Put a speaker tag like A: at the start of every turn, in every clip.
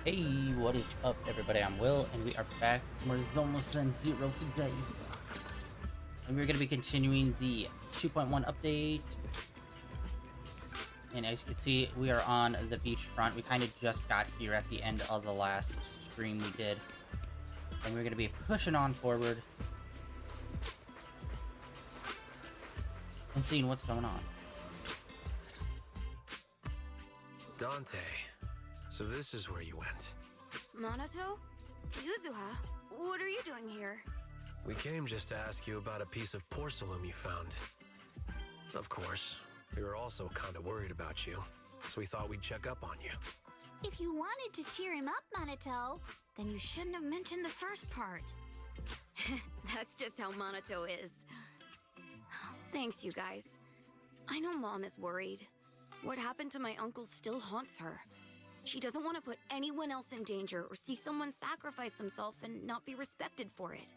A: Hey, what is up, everybody? I'm Will, and we are back with more Zenless Zone Zero today. And we're going to be continuing the 2.1 update. And as you can see, we are on the beachfront. We kind of just got here at the end of the last stream we did. And we're going to be pushing on forward and seeing what's going on.
B: Dante, so this is where you went.
C: Minato? Yuzuha? What are you doing here?
B: We came just to ask you about a piece of porcelain you found. Of course, we were also kind of worried about you, so we thought we'd check up on you.
D: If you wanted to cheer him up, Minato, then you shouldn't have mentioned the first part.
C: That's just how Minato is. Thanks, you guys. I know Mom is worried. What happened to my uncle still haunts her. She doesn't want to put anyone else in danger or see someone sacrifice themselves and not be respected for it.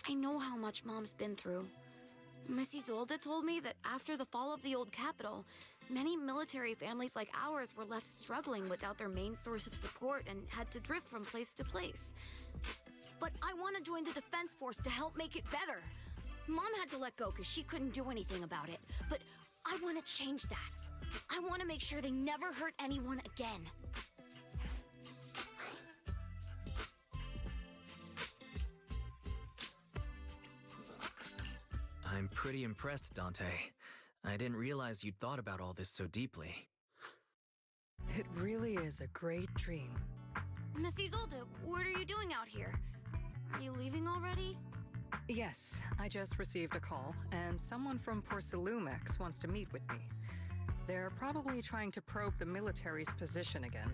C: I know how much Mom's been through. Miss Isolde told me that after the fall of the old capital, many military families like ours were left struggling without their main source of support and had to drift from place to place. But I want to join the defense force to help make it better. Mom had to let go because she couldn't do anything about it, but I want to change that. I want to make sure they never hurt anyone again.
E: I'm pretty impressed, Dante. I didn't realize you'd thought about all this so deeply.
F: It really is a great dream.
C: Miss Isolde, what are you doing out here? Are you leaving already?
F: Yes, I just received a call, and someone from Porcelumex wants to meet with me. They're probably trying to probe the military's position again.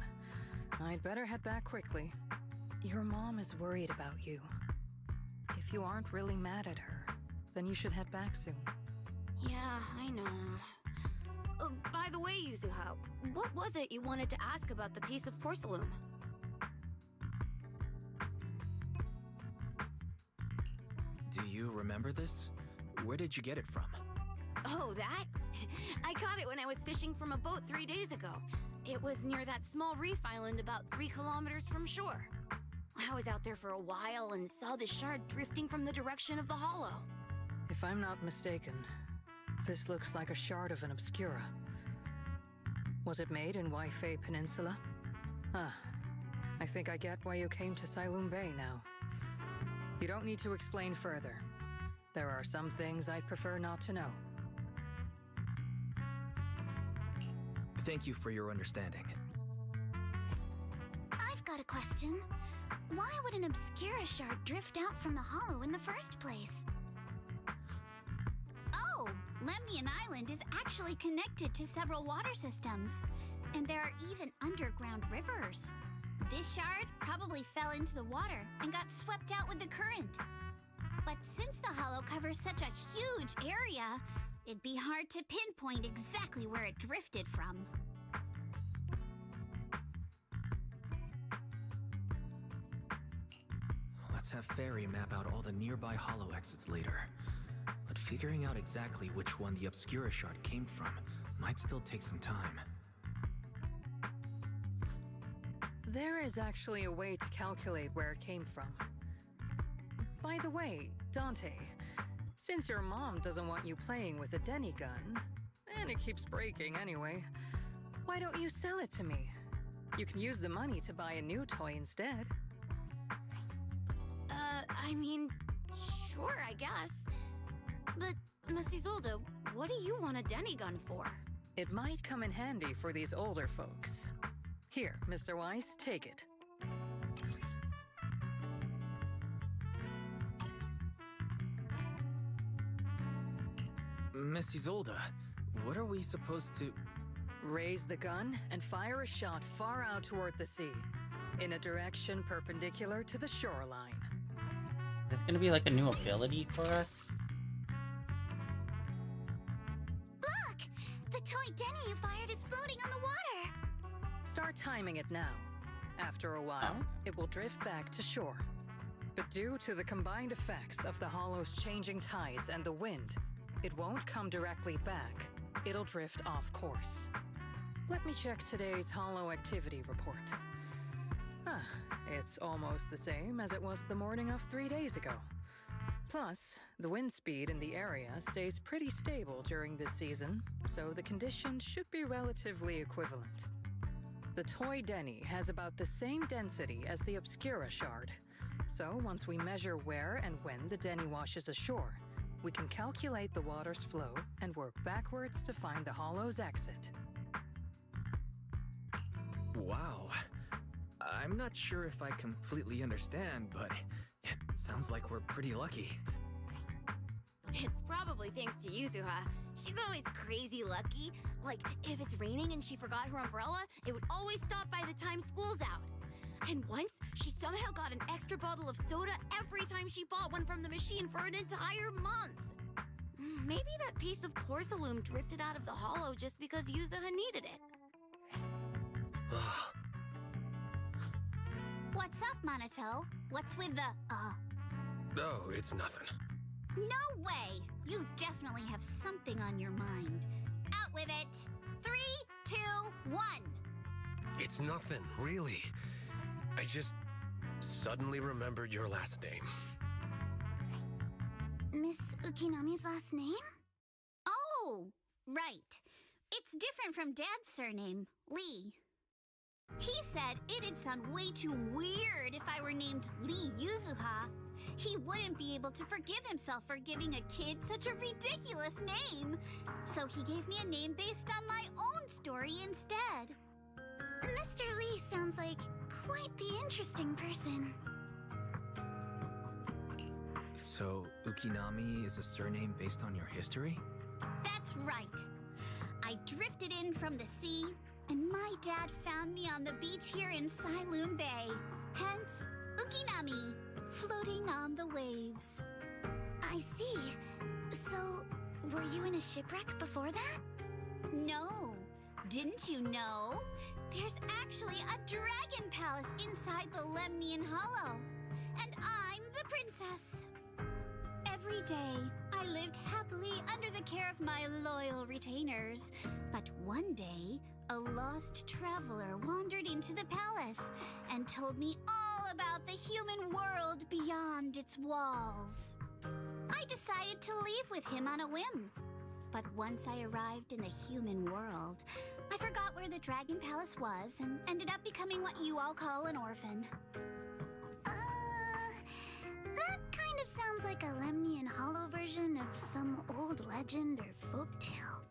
F: I'd better head back quickly. Your mom is worried about you. If you aren't really mad at her, then you should head back soon.
C: Yeah, I know. By the way, Yuzuha, what was it you wanted to ask about the piece of porcelain?
E: Do you remember this? Where did you get it from?
C: Oh, that? I caught it when I was fishing from a boat 3 days ago. It was near that small reef island about 3 kilometers from shore. I was out there for a while and saw the shard drifting from the direction of the hollow.
F: If I'm not mistaken, this looks like a shard of an Obscura. Was it made in Waifei Peninsula? Ah, I think I get why you came to Silum Bay now. You don't need to explain further. There are some things I'd prefer not to know.
E: Thank you for your understanding.
D: I've got a question. Why would an Obscura shard drift out from the hollow in the first place? Oh, Lemnian Island is actually connected to several water systems, and there are even underground rivers. This shard probably fell into the water and got swept out with the current. But since the hollow covers such a huge area, it'd be hard to pinpoint exactly where it drifted from.
E: Let's have Fairy map out all the nearby hollow exits later. But figuring out exactly which one the Obscura shard came from might still take some time.
F: There is actually a way to calculate where it came from. By the way, Dante, since your mom doesn't want you playing with a Denny gun, and it keeps breaking anyway, why don't you sell it to me? You can use the money to buy a new toy instead.
C: I mean, sure, I guess. But, Miss Isolde, what do you want a Denny gun for?
F: It might come in handy for these older folks. Here, Mr. Weiss, take it.
E: Miss Isolde, what are we supposed to...
F: Raise the gun and fire a shot far out toward the sea, in a direction perpendicular to the shoreline.
A: Is this going to be like a new ability for us?
D: Look! The toy Denny you fired is floating on the water!
F: Start timing it now. After a while,
A: Oh.
F: it will drift back to shore. But due to the combined effects of the hollow's changing tides and the wind, it won't come directly back. It'll drift off course. Let me check today's hollow activity report. Ah, it's almost the same as it was the morning of 3 days ago. Plus, the wind speed in the area stays pretty stable during this season, so the conditions should be relatively equivalent. The Toy Denny has about the same density as the Obscura Shard, so once we measure where and when the Denny washes ashore, we can calculate the water's flow and work backwards to find the Hollow's exit.
E: Wow. I'm not sure if I completely understand, but it sounds like we're pretty lucky.
C: It's probably thanks to Yuzuha. She's always crazy lucky. Like, if it's raining and she forgot her umbrella, it would always stop by the time school's out. And once, she somehow got an extra bottle of soda every time she bought one from the machine for an entire month. Maybe that piece of porcelain drifted out of the hollow just because Yuzuha needed it.
D: What's up, Monato? What's with the,
B: Oh, it's nothing.
D: No way! You definitely have something on your mind. Out with it! 3, 2, 1!
B: It's nothing, really. I just suddenly remembered your last name.
D: Miss Ukinami's last name? Oh, right. It's different from Dad's surname, Lee. He said it'd sound way too weird if I were named Lee Yuzuha. He wouldn't be able to forgive himself for giving a kid such a ridiculous name. So he gave me a name based on my own story instead. Mr. Lee sounds like quite the interesting person.
E: So, Ukinami is a surname based on your history?
D: That's right. I drifted in from the sea, and my dad found me on the beach here in Sailoon Bay. Hence, Ukinami, floating on the waves. I see. So, were you in a shipwreck before that? No. Didn't you know? There's actually a dragon palace inside the Lemnian Hollow. And I'm the princess. Every day, I lived happily under the care of my loyal retainers. But one day, a lost traveler wandered into the palace and told me all about the human world beyond its walls. I decided to leave with him on a whim. But once I arrived in the human world, I forgot where the Dragon Palace was and ended up becoming what you all call an orphan. That kind of sounds like a Lemnian Hollow version of some old legend or folktale.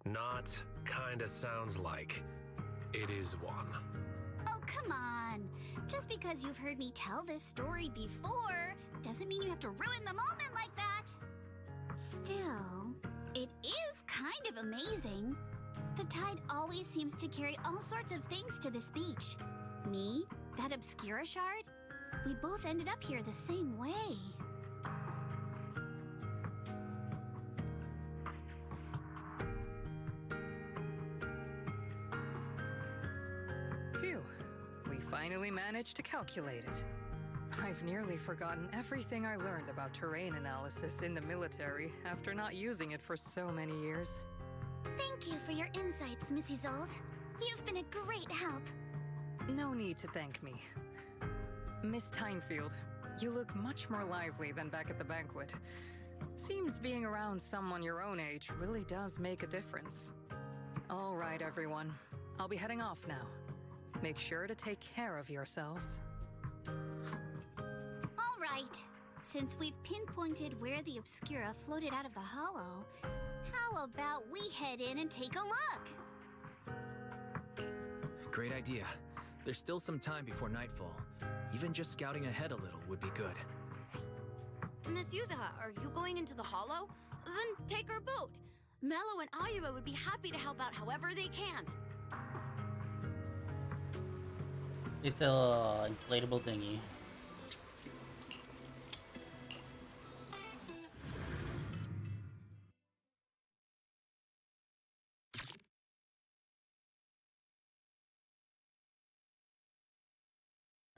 B: Not kinda sounds like. It is one.
D: Oh, come on. Just because you've heard me tell this story before doesn't mean you have to ruin the moment like that. Still, it is kind of amazing. The tide always seems to carry all sorts of things to this beach. Me, that Obscura Shard, we both ended up here the same way.
F: Phew, we finally managed to calculate it. I've nearly forgotten everything I learned about terrain analysis in the military after not using it for so many years.
D: Thank you for your insights, Miss Isolde. You've been a great help.
F: No need to thank me. Miss Tynefield, you look much more lively than back at the banquet. Seems being around someone your own age really does make a difference. All right, everyone. I'll be heading off now. Make sure to take care of yourselves.
D: All right. Since we've pinpointed where the Obscura floated out of the hollow, how about we head in and take a look?
E: Great idea. There's still some time before nightfall. Even just scouting ahead a little would be good.
C: Miss Yuzuha, are you going into the hollow? Then take our boat. Mello and Ayuba would be happy to help out however they can.
A: It's a inflatable dinghy.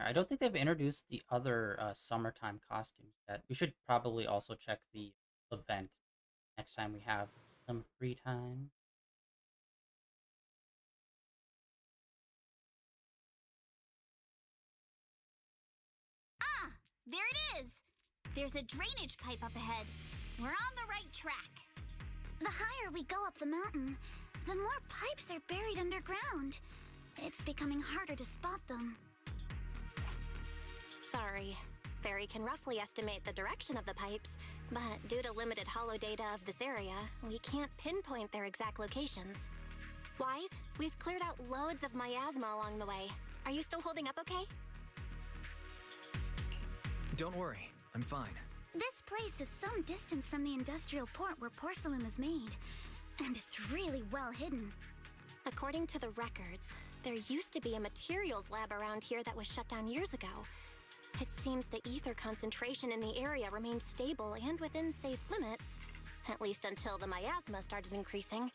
A: I don't think they've introduced the other summertime costumes yet. We should probably also check the event next time we have some free time.
D: There it is! There's a drainage pipe up ahead. We're on the right track. The higher we go up the mountain, the more pipes are buried underground. It's becoming harder to spot them.
C: Sorry. Fairy can roughly estimate the direction of the pipes, but due to limited holo data of this area, we can't pinpoint their exact locations. Wise, we've cleared out loads of miasma along the way. Are you still holding up okay?
E: Don't worry, I'm fine.
D: This place is some distance from the industrial port where porcelain is made, and it's really well hidden.
C: According to the records, there used to be a materials lab around here that was shut down years ago. It seems the ether concentration in the area remained stable and within safe limits, at least until the miasma started increasing.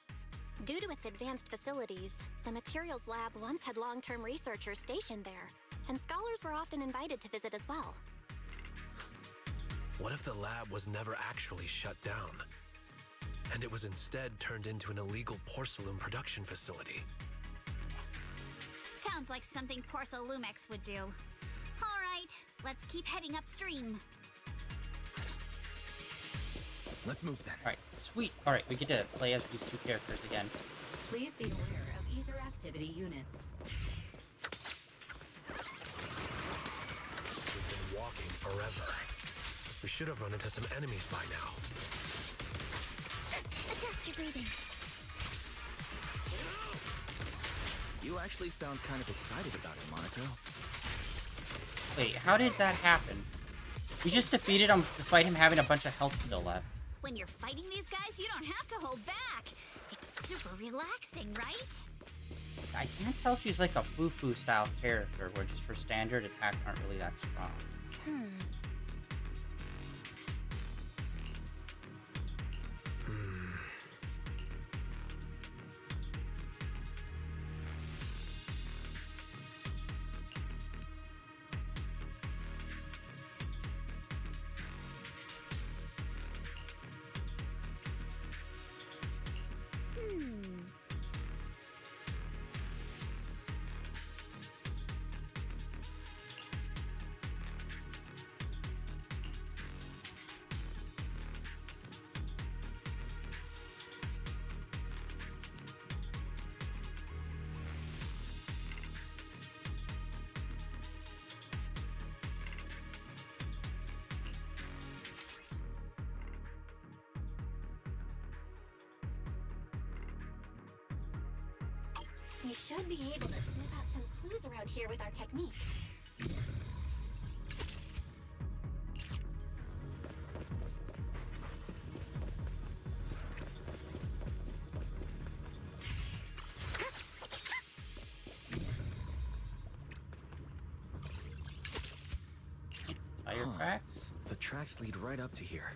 C: Due to its advanced facilities, the materials lab once had long-term researchers stationed there, and scholars were often invited to visit as well.
B: What if the lab was never actually shut down, and it was instead turned into an illegal porcelain production facility?
D: Sounds like something Porcelumex would do. All right, let's keep heading upstream.
E: Let's move then.
A: Alright, sweet. Alright, we get to play as these two characters again.
G: Please be aware of ether activity units.
B: We've been walking forever. We should have run into some enemies by now.
D: Adjust your breathing.
E: You actually sound kind of excited about it, Monato.
A: Wait, how did that happen? We just defeated him despite him having a bunch of health still left.
D: When you're fighting these guys, you don't have to hold back. It's super relaxing, right?
A: I can't tell if she's like a foo-foo style character where just her standard attacks aren't really that strong.
C: We should be able to sniff out some clues around here with our technique.
A: Fire tracks?
E: The tracks lead right up to here.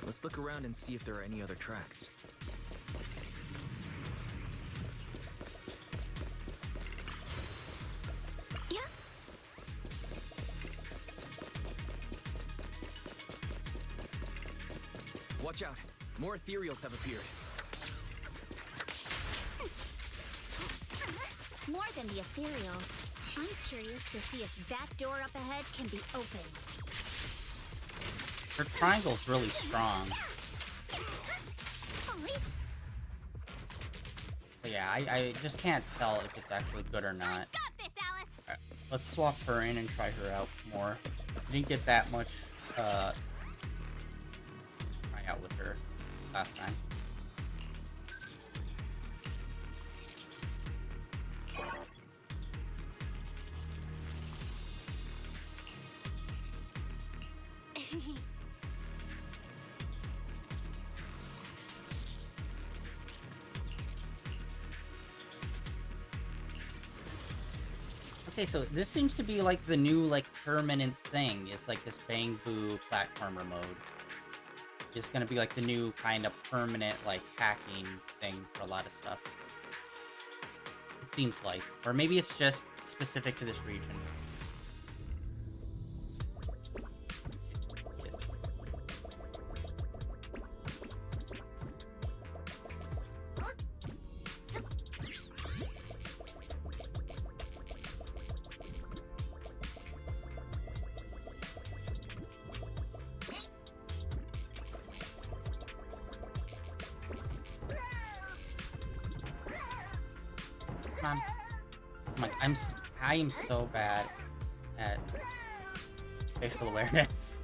E: Let's look around and see if there are any other tracks.
D: Yeah.
E: Watch out! More ethereals have appeared.
D: More than the ethereals. I'm curious to see if that door up ahead can be opened.
A: Her triangle's really strong. But yeah, I just can't tell if it's actually good or not.
D: Got this, Alice.
A: Alright, let's swap her in and try her out more. Didn't get that much try out with her last time. Okay, so this seems to be like the new like permanent thing. It's like this Bangboo platformer mode. It's gonna be like the new kind of permanent like hacking thing for a lot of stuff. It seems like. Or maybe it's just specific to this region. I am so bad at facial awareness.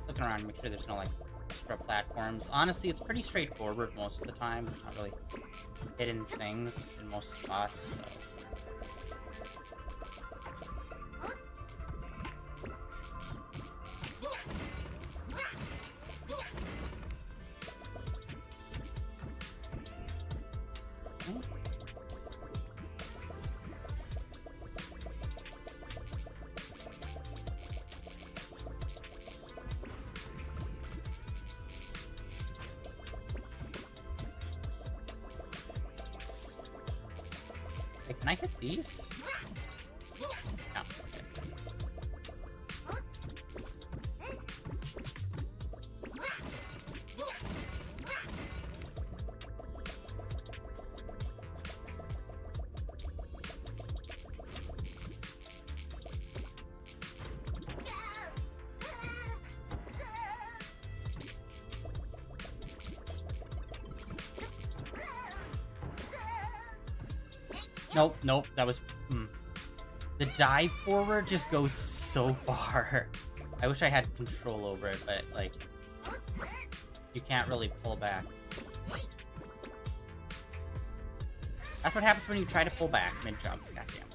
A: Looking around, make sure there's no like extra platforms. Honestly, it's pretty straightforward most of the time. There's not really hidden things in most spots. So. Can I hit these? No. Okay. Nope, nope, that was... The dive forward just goes so far. I wish I had control over it, but, like... You can't really pull back. That's what happens when you try to pull back mid-jump. Goddamn.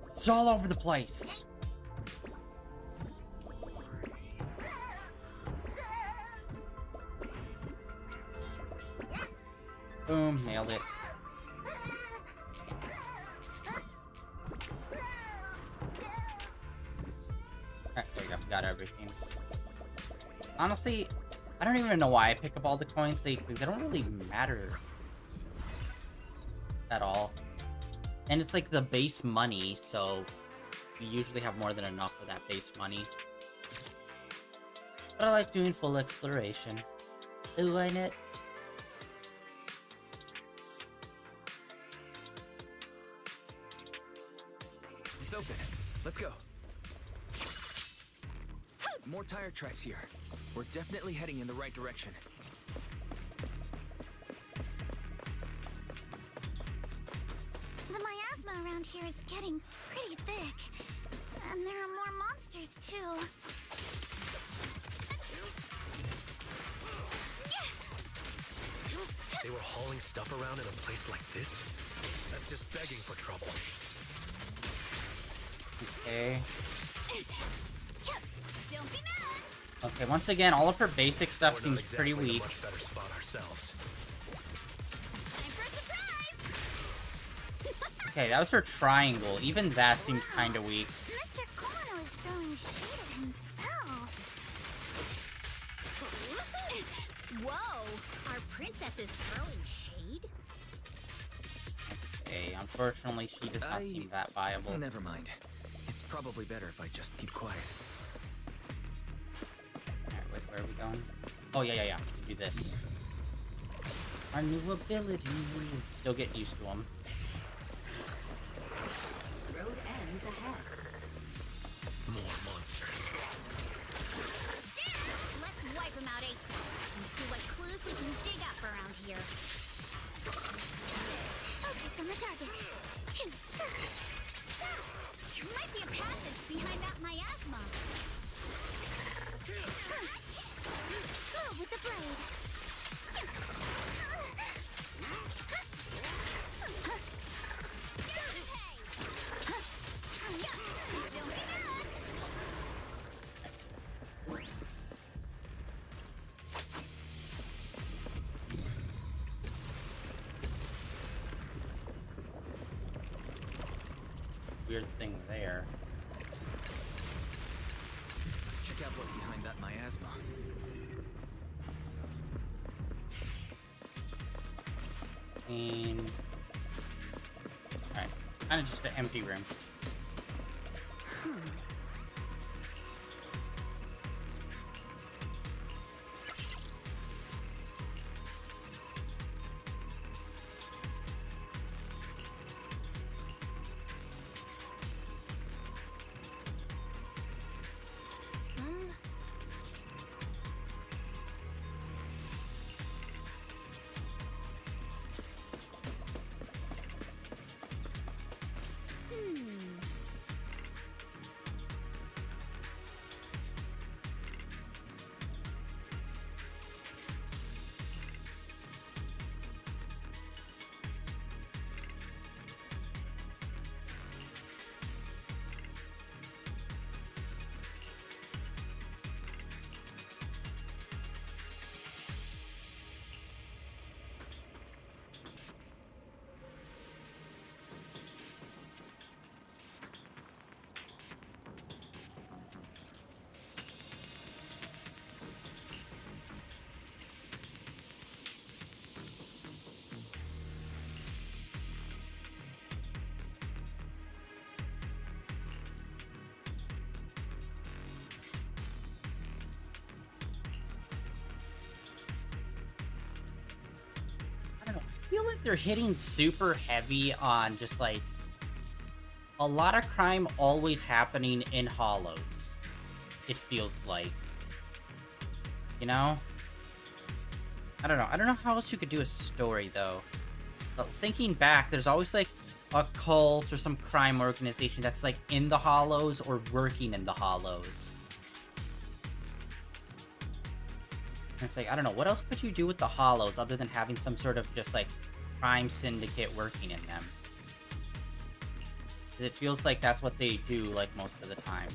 A: It's all over the place. Boom, nailed it. There you go, got everything. Honestly, I don't even know why I pick up all the coins. They don't really matter at all. And it's like the base money, so you usually have more than enough for that base money. But I like doing full exploration. Ooh, ain't it?
E: It's open. Let's go. More tire tracks here. We're definitely heading in the right direction.
D: The miasma around here is getting pretty thick. And there are more monsters, too.
B: They were hauling stuff around in a place like this? That's just begging for trouble.
A: Okay.
D: Don't be mad.
A: Okay, once again, all of her basic stuff
B: We're
A: seems
B: not
A: pretty
B: exactly in a
A: weak.
B: much better spot ourselves.
D: Time for a surprise!
A: Okay, that was her triangle. Even that seemed kind of weak.
D: Mr. Kono is throwing shade at himself. Whoa! Our princess is throwing shade?
A: Okay, unfortunately, she does not seem that viable.
E: Never mind. It's probably better if I just keep quiet.
A: Alright, wait, where are we going? Oh, yeah. Do this. Our new abilities. Still get used to them.
G: Road ends ahead.
B: More monsters.
D: Let's wipe them out ASAP and see what clues we can dig up around here. here. Focus on the target. There might be a passage behind that miasma. Go with the blade.
A: Weird thing there.
E: Let's check out what's behind that miasma.
A: And alright, kind of just an empty room. I feel like they're hitting super heavy on just like a lot of crime always happening in hollows. It feels like, you know? I don't know. I don't know how else you could do a story though. But thinking back, there's always like a cult or some crime organization that's like in the hollows or working in the hollows. And it's like, I don't know, what else could you do with the hollows other than having some sort of just like crime syndicate working in them? 'Cause it feels like that's what they do like most of the time.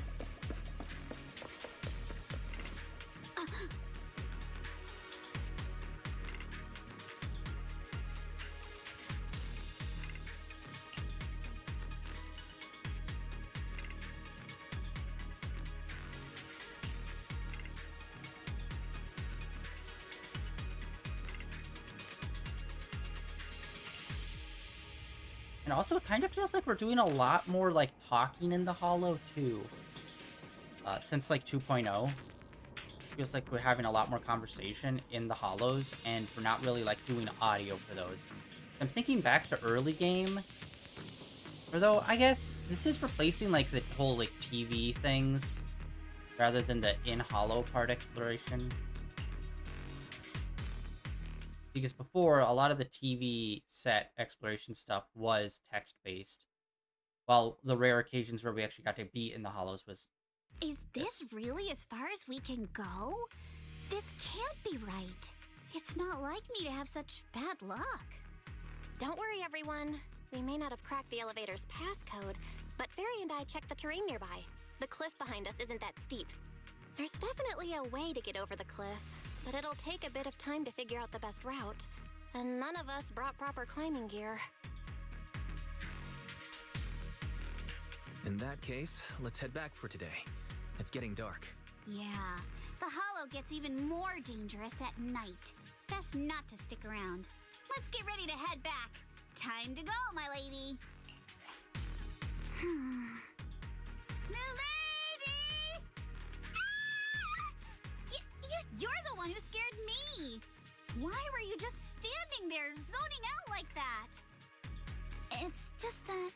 A: And also, it kind of feels like we're doing a lot more, like, talking in the hollow, too. Since, like, 2.0. Feels like we're having a lot more conversation in the hollows, and we're not really, like, doing audio for those. I'm thinking back to early game. Although, I guess this is replacing, like, the whole, like, TV things, rather than the in-hollow part exploration. Because before, a lot of the TV set exploration stuff was text-based. While the rare occasions where we actually got to be in the hollows was...
D: Is this really as far as we can go? This can't be right. It's not like me to have such bad luck.
C: Don't worry, everyone. We may not have cracked the elevator's passcode, but Fairy and I checked the terrain nearby. The cliff behind us isn't that steep. There's definitely a way to get over the cliff, but it'll take a bit of time to figure out the best route. And none of us brought proper climbing gear.
E: In that case, let's head back for today. It's getting dark.
D: Yeah, the hollow gets even more dangerous at night. Best not to stick around. Let's get ready to head back. Time to go, my lady. Milady! Ah! You're the one who scared me. Why were you just standing there, zoning out like that? It's just that...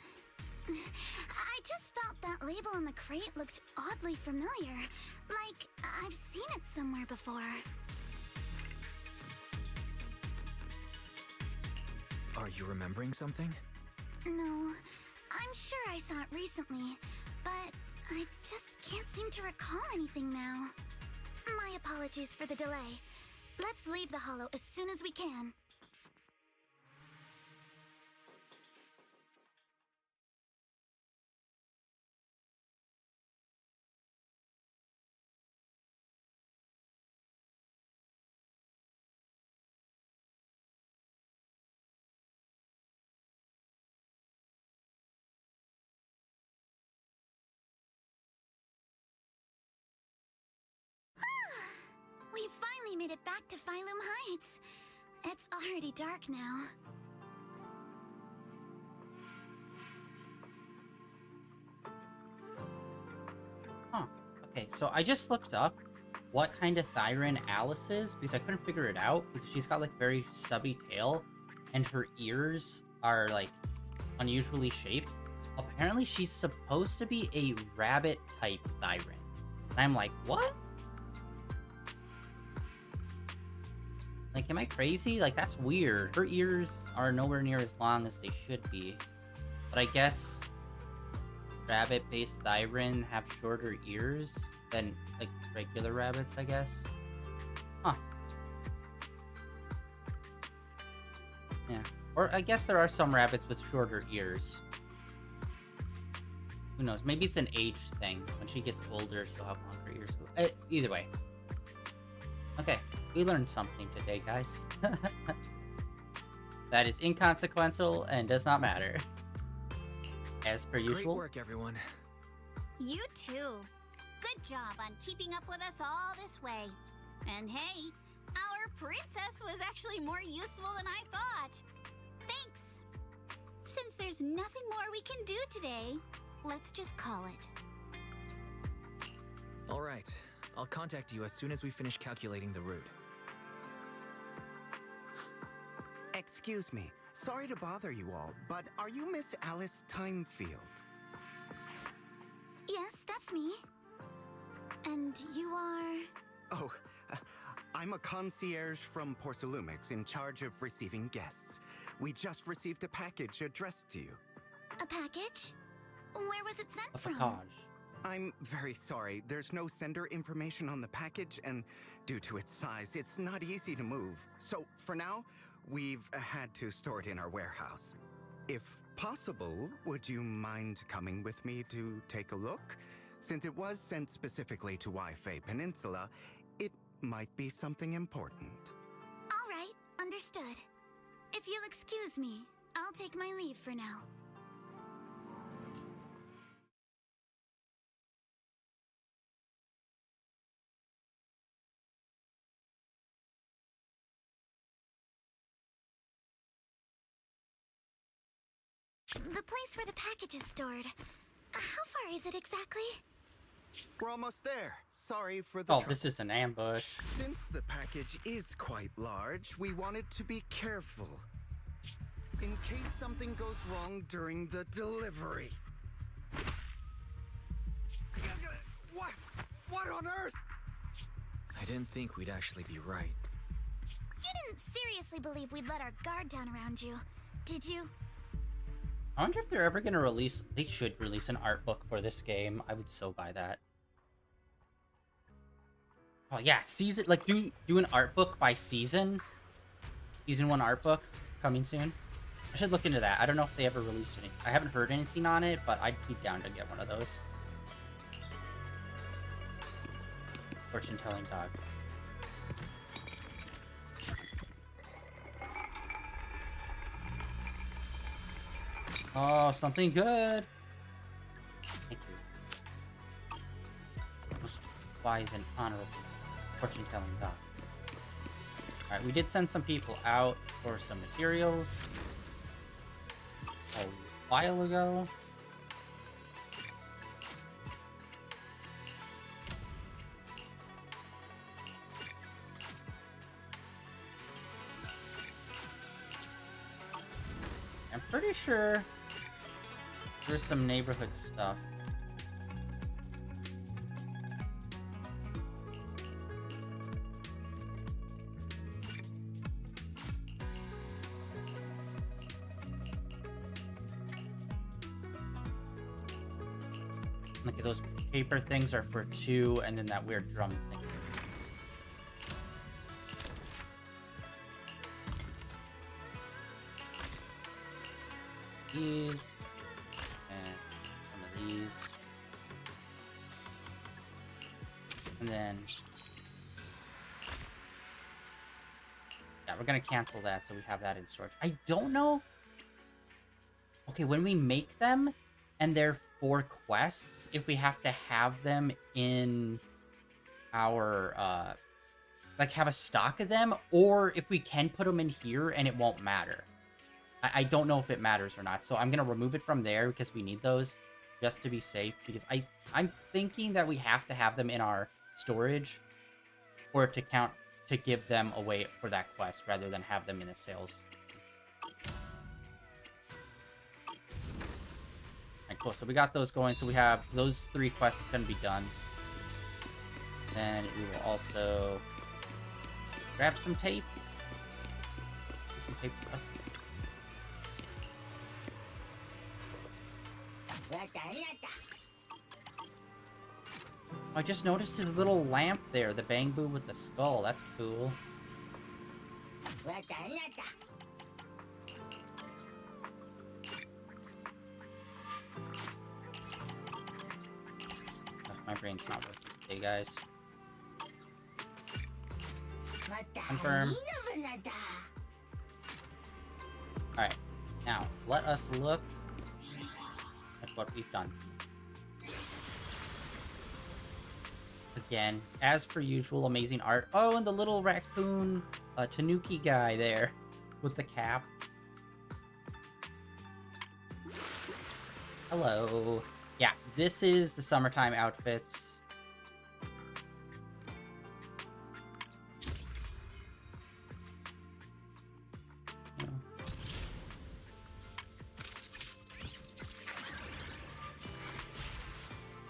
D: I just felt that label on the crate looked oddly familiar. Like, I've seen it somewhere before.
E: Are you remembering something?
D: No, I'm sure I saw it recently, but I just can't seem to recall anything now. My apologies for the delay. Let's leave the hollow as soon as we can. We finally made it back to Phylum Heights. It's already dark now.
A: Huh. Okay, so I just looked up what kind of Thyran Alice is because I couldn't figure it out because she's got like very stubby tail and her ears are like unusually shaped. Apparently she's supposed to be a rabbit type Thyran. And I'm like, what? Like, am I crazy? Like, that's weird. Her ears are nowhere near as long as they should be. But I guess rabbit-based Thyran have shorter ears than, like, regular rabbits, I guess. Huh. Yeah. Or I guess there are some rabbits with shorter ears. Who knows? Maybe it's an age thing. When she gets older, she'll have longer ears. Either way. Okay. We learned something today, guys. That is inconsequential and does not matter. As per usual.
E: Great work, everyone.
D: You too. Good job on keeping up with us all this way. And hey, our princess was actually more useful than I thought. Thanks. Since there's nothing more we can do today, let's just call it.
E: All right. I'll contact you as soon as we finish calculating the route.
H: Excuse me. Sorry to bother you all, but are you Miss Alice Timefield?
D: Yes, that's me. And you are...
H: Oh, I'm a concierge from Porcelumix in charge of receiving guests. We just received a package addressed to you.
D: a package? Where was it sent
A: A
D: from?
A: package.
H: I'm very sorry. There's no sender information on the package, and due to its size, it's not easy to move. So, for now, we've had to store it in our warehouse. If possible, would you mind coming with me to take a look? Since it was sent specifically to Wi-Fi Peninsula, it might be something important.
D: All right, understood. If you'll excuse me, I'll take my leave for now. The place where the package is stored. How far is it exactly?
H: We're almost there. Sorry for the
A: Oh,
H: trouble.
A: this is an ambush.
H: Since the package is quite large, we wanted to be careful. In case something goes wrong during the delivery. What? What on earth?
E: I didn't think we'd actually be right.
D: You didn't seriously believe we'd let our guard down around you, did you?
A: I wonder if they're ever going to release... They should release an art book for this game. I would so buy that. Oh, yeah. Season... Like, do an art book by season. Season 1 art book coming soon. I should look into that. I don't know if they ever released any. I haven't heard anything on it, but I'd be down to get one of those. Fortune-telling dog. Oh, something good. Thank you. Most wise and honorable fortune-telling dog. Alright, we did send some people out for some materials a while ago. I'm pretty sure there's some neighborhood stuff. Look, those paper things are for 2, and then that weird drum thing. These. And some of these. And then... yeah, we're gonna cancel that so we have that in storage. I don't know... okay, when we make them, and they're for quests, if we have to have them in our, like, have a stock of them, or if we can put them in here and it won't matter. I don't know if it matters or not, so I'm gonna remove it from there because we need those just to be safe, because I'm thinking that we have to have them in our storage for it to count, to give them away for that quest, rather than have them in a sales. Alright, cool, so we got those going, so we have those 3 quests gonna be done. Then we will also grab some tapes. Some tape stuff. I just noticed his little lamp there, the Bangboo with the skull. That's cool. Ugh, my brain's not working today, guys. Confirm. Alright, now let us look at what we've done. Again, as per usual, amazing art. Oh, and the little raccoon Tanuki guy there with the cap. Hello. Yeah, this is the summertime outfits.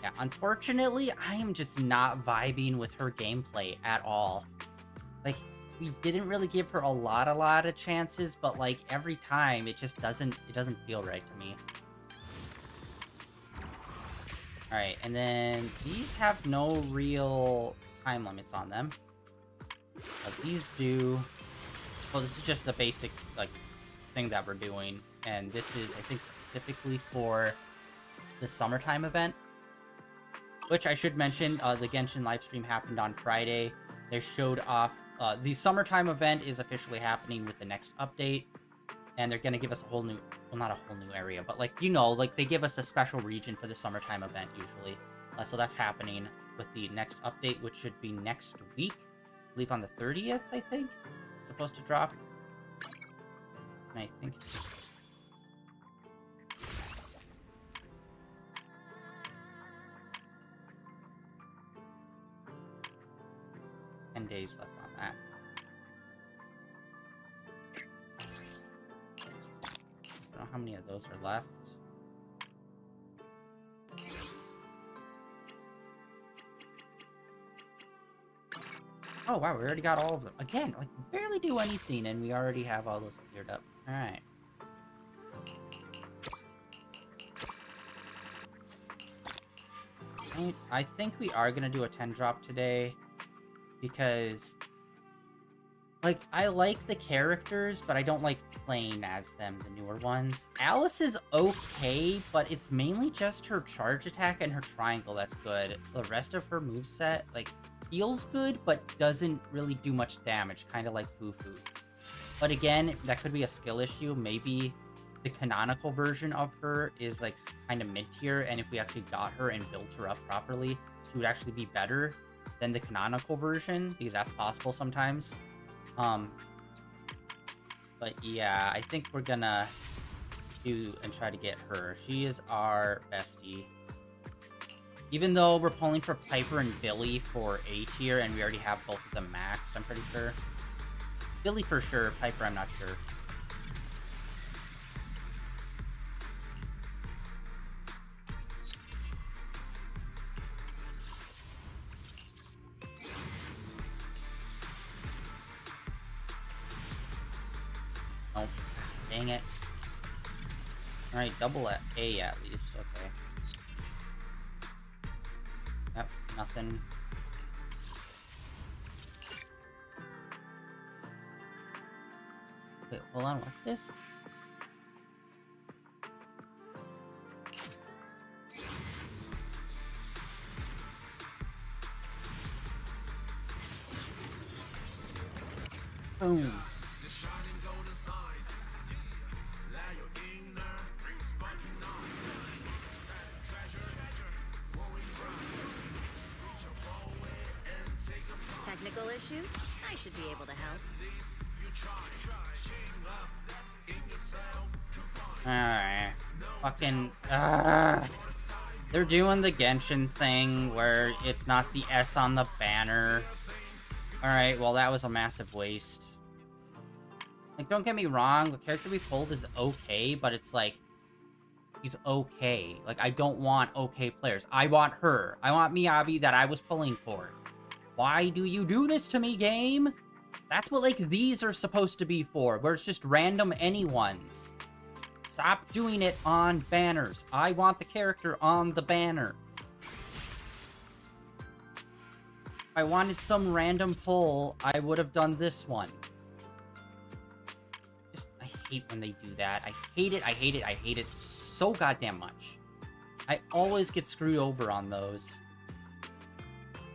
A: Yeah, unfortunately, I am just not vibing with her gameplay at all. Like, we didn't really give her a lot of chances, but like every time it just doesn't feel right to me. Alright, and then these have no real time limits on them. But these do. Well, this is just the basic like thing that we're doing, and this is, I think, specifically for the summertime event. Which I should mention, the Genshin livestream happened on Friday. They showed off, the summertime event is officially happening with the next update. And they're going to give us a whole new, well, not a whole new area, but like, you know, like they give us a special region for the summertime event usually. So that's happening with the next update, which should be next week. I believe on the 30th, I think, it's supposed to drop. And I think it's just... 10 days left on that. I don't know how many of those are left. Oh wow, we already got all of them. Again, like, barely do anything and we already have all those cleared up. Alright. I think we are gonna do a 10 drop today. Because, like, I like the characters, but I don't like playing as them, the newer ones. Alice is okay, but it's mainly just her charge attack and her triangle that's good. The rest of her moveset, like, feels good, but doesn't really do much damage, kind of like Fufu. But again, that could be a skill issue. Maybe the canonical version of her is, like, kind of mid-tier, and if we actually got her and built her up properly, she would actually be better than the canonical version, because that's possible sometimes. But yeah, I think we're gonna do and try to get her. She is our bestie. Even though we're pulling for Piper and Billy for A tier, and we already have both of them maxed, I'm pretty sure. Billy for sure, Piper I'm not sure. Oh, dang it. Alright, double A at least, okay. Nothing. Wait, hold on, what's this? Boom.
C: Technical issues? I should be able to help.
A: Alright. Fucking. They're doing the Genshin thing where it's not the S on the banner. Alright, well, that was a massive waste. Like, don't get me wrong, the character we pulled is okay, but it's like, he's okay. Like, I don't want okay players. I want her. I want Miyabi that I was pulling for. Why do you do this to me, game? That's what, like, these are supposed to be for, where it's just random anyone's. Stop doing it on banners. I want the character on the banner. If I wanted some random pull, I would have done this one. Just, I hate when they do that. I hate it, I hate it, I hate it so goddamn much. I always get screwed over on those.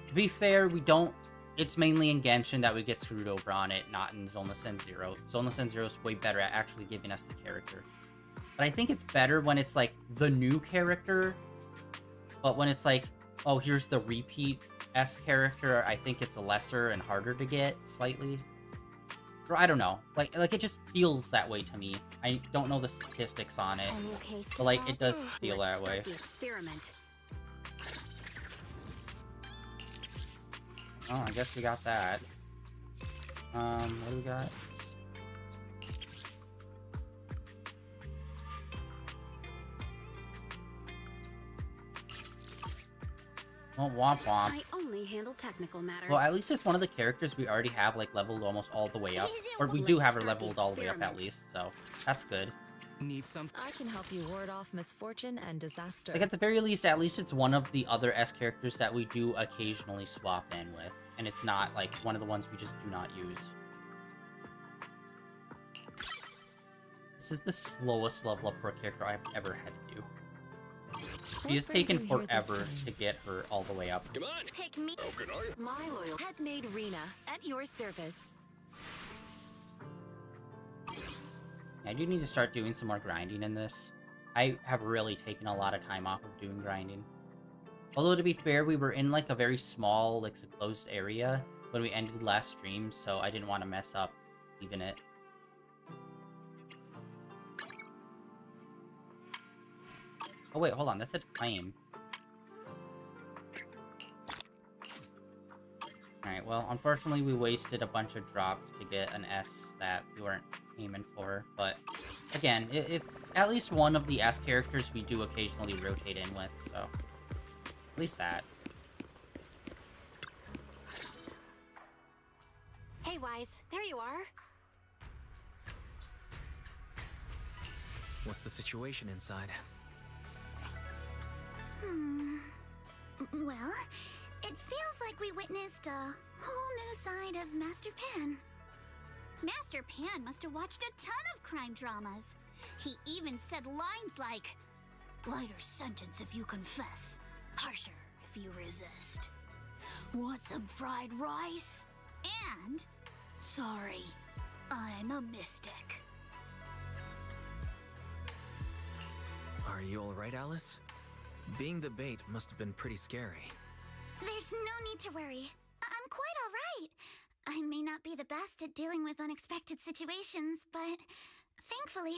A: To be fair, we don't... It's mainly in Genshin that we get screwed over on it, not in Zenless Zone Zero. Zenless Zone Zero is way better at actually giving us the character. But I think it's better when it's, like, the new character. But when it's like, oh, here's the repeat S character, I think it's lesser and harder to get, slightly. Or I don't know. Like it just feels that way to me. I don't know the statistics on it. But, like, it does feel that way. Oh, I guess we got that. What do we got? Oh, womp womp.
C: I only handle technical matters.
A: Well, at least it's one of the characters we already have, like, leveled almost all the way up. Or we do have her leveled all the way up, at least, so that's good.
I: Need some?
G: I can help you ward off misfortune and disaster.
A: Like, at the very least, at least it's one of the other S characters that we do occasionally swap in with. And it's not, like, one of the ones we just do not use. This is the slowest level up for a character I've ever had to do. She has taken forever to get her all the way up.
B: Come on!
C: Pick me.
B: How can I?
G: My loyal handmaid Rena at your service.
A: I do need to start doing some more grinding in this. I have really taken a lot of time off of doing grinding. Although, to be fair, we were in, like, a very small, like, closed area when we ended last stream, so I didn't want to mess up leaving it. Oh, wait, hold on. That said claim. Alright, well, unfortunately, we wasted a bunch of drops to get an S that we weren't aiming for, but again, it's at least one of the S characters we do occasionally rotate in with, so at least that.
C: Hey, Wise, there you are.
E: What's the situation inside?
D: Well, it feels like we witnessed a whole new side of Master Pan. Master Pan must have watched a ton of crime dramas. He even said lines like, "Lighter sentence if you confess, harsher if you resist. Want some fried rice?" And, "Sorry, I'm a mystic."
E: Are you alright, Alice? Being the bait must have been pretty scary.
D: There's no need to worry. I'm quite alright. I may not be the best at dealing with unexpected situations, but thankfully,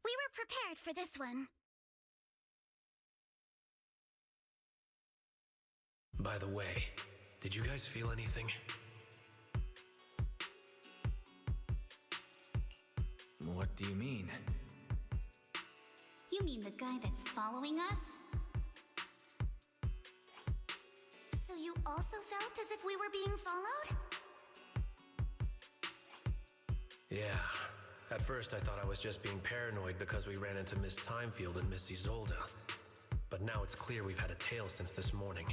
D: we were prepared for this one.
B: By the way, did you guys feel anything?
E: What do you mean?
D: You mean the guy that's following us? So you also felt as if we were being followed?
B: Yeah. At first, I thought I was just being paranoid because we ran into Miss Timefield and Miss Isolde. But now it's clear we've had a tail since this morning.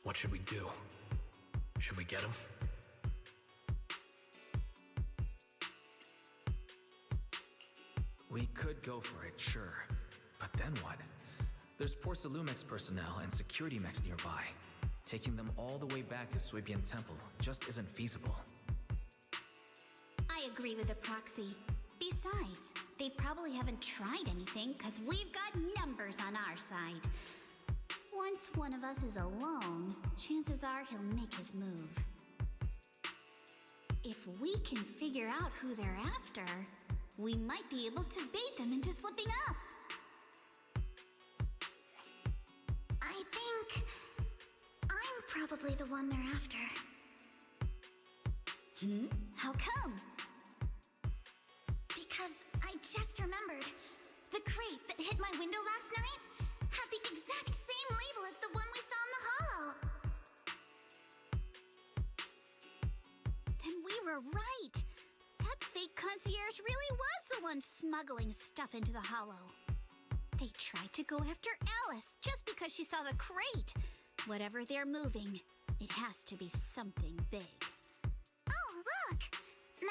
B: What should we do? Should we get him?
E: We could go for it, sure. But then what? There's Porcelumex personnel and security mechs nearby. Taking them all the way back to Suibian Temple just isn't feasible.
D: I agree with the Proxy. Besides, they probably haven't tried anything because we've got numbers on our side. Once one of us is alone, chances are he'll make his move. If we can figure out who they're after, we might be able to bait them into slipping up. I think I'm probably the one they're after. How come? Because I just remembered. The crate that hit my window last night had the exact same label as the one we saw in the hollow. Then we were right. That fake concierge really was the one smuggling stuff into the hollow. They tried to go after Alice just because she saw the crate. Whatever they're moving, it has to be something big. Oh, look!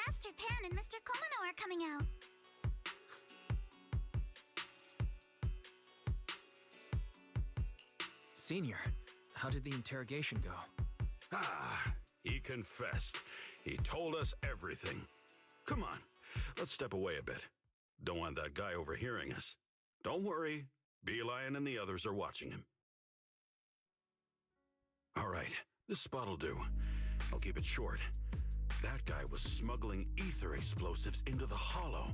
D: Master Pan and Mr. Komano are coming out.
E: Senior, how did the interrogation go?
I: He confessed. He told us everything. Come on, let's step away a bit. Don't want that guy overhearing us. Don't worry, Beeline and the others are watching him. All right, this spot'll do. I'll keep it short. That guy was smuggling ether explosives into the hollow.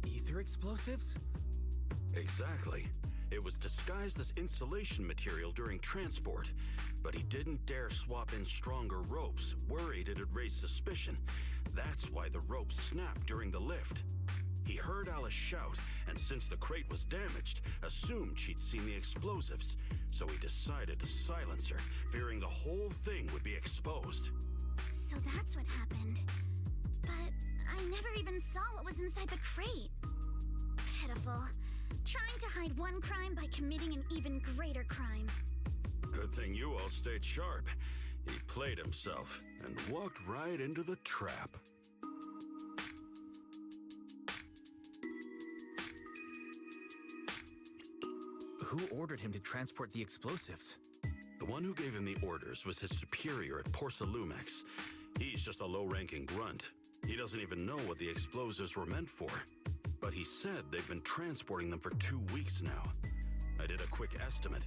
E: Ether explosives?
I: Exactly. It was disguised as insulation material during transport, but he didn't dare swap in stronger ropes, worried it'd raise suspicion. That's why the ropes snapped during the lift. He heard Alice shout, and since the crate was damaged, assumed she'd seen the explosives. So he decided to silence her, fearing the whole thing would be exposed.
D: So that's what happened. But I never even saw what was inside the crate. Pitiful. Trying to hide one crime by committing an even greater crime.
I: Good thing you all stayed sharp. He played himself and walked right into the trap.
E: Who ordered him to transport the explosives?
I: The one who gave him the orders was his superior at Porcelumex. He's just a low-ranking grunt. He doesn't even know what the explosives were meant for. But he said they've been transporting them for 2 weeks now. I did a quick estimate,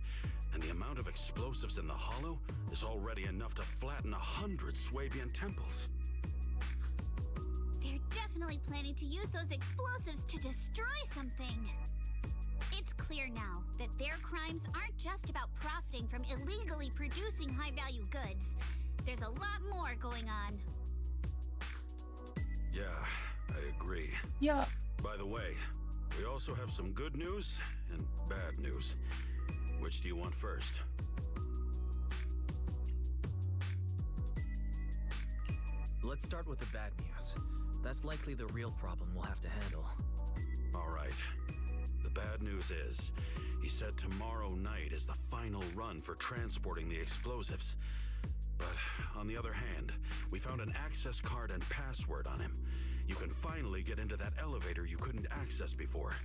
I: and the amount of explosives in the hollow is already enough to flatten 100 Swabian temples.
D: They're definitely planning to use those explosives to destroy something. It's clear now that their crimes aren't just about profiting from illegally producing high-value goods. There's a lot more going on.
I: Yeah, I agree.
A: Yeah.
I: By the way, we also have some good news and bad news. Which do you want first?
E: Let's start with the bad news. That's likely the real problem we'll have to handle.
I: All right. The bad news is, he said tomorrow night is the final run for transporting the explosives. But on the other hand, we found an access card and password on him. You can finally get into that elevator you couldn't access before.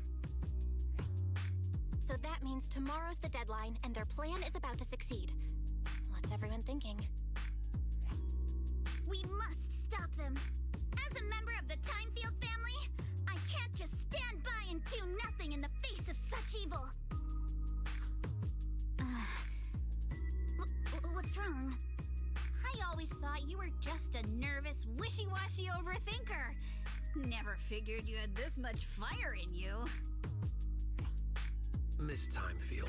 C: So that means tomorrow's the deadline and their plan is about to succeed. What's everyone thinking?
D: We must stop them. As a member of the Timefield family, I can't just stand by and do nothing in the face of such evil. What's wrong? I always thought you were just a nervous, wishy-washy overthinker. Never figured you had this much fire in you.
B: Miss Timefield,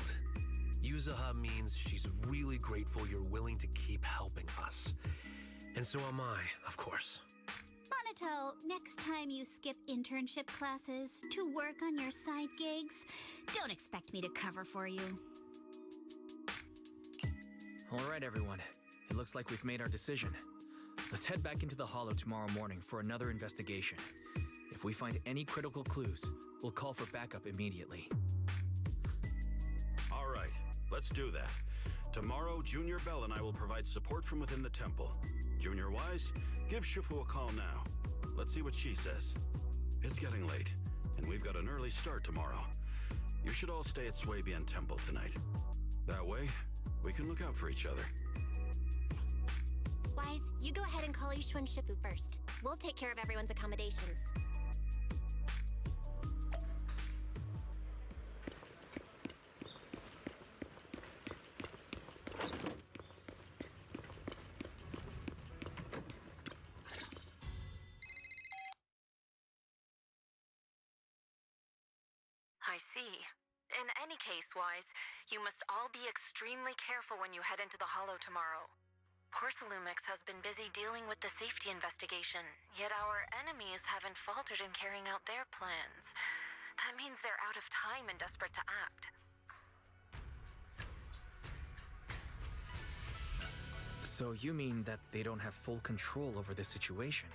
B: Yuzaha means she's really grateful you're willing to keep helping us. And so am I, of course.
D: Monato, next time you skip internship classes to work on your side gigs, don't expect me to cover for you.
E: All right, everyone. It looks like we've made our decision. Let's head back into the Hollow tomorrow morning for another investigation. If we find any critical clues, we'll call for backup immediately.
I: All right, Let's do that. Tomorrow, Junior Belle and I will provide support from within the temple. Junior Wise, give Shifu a call now. Let's see what she says. It's getting late, and we've got an early start tomorrow. You should all stay at Swabian Temple tonight. That way, we can look out for each other.
J: Wise, you go ahead and call Ishu and Shifu first. We'll take care of everyone's accommodations.
F: I see. In any case, Wise, you must all be extremely careful when you head into the Hollow tomorrow. Porcelumix has been busy dealing with the safety investigation, yet our enemies haven't faltered in carrying out their plans. That means they're out of time and desperate to act.
E: So you mean that they don't have full control over this situation?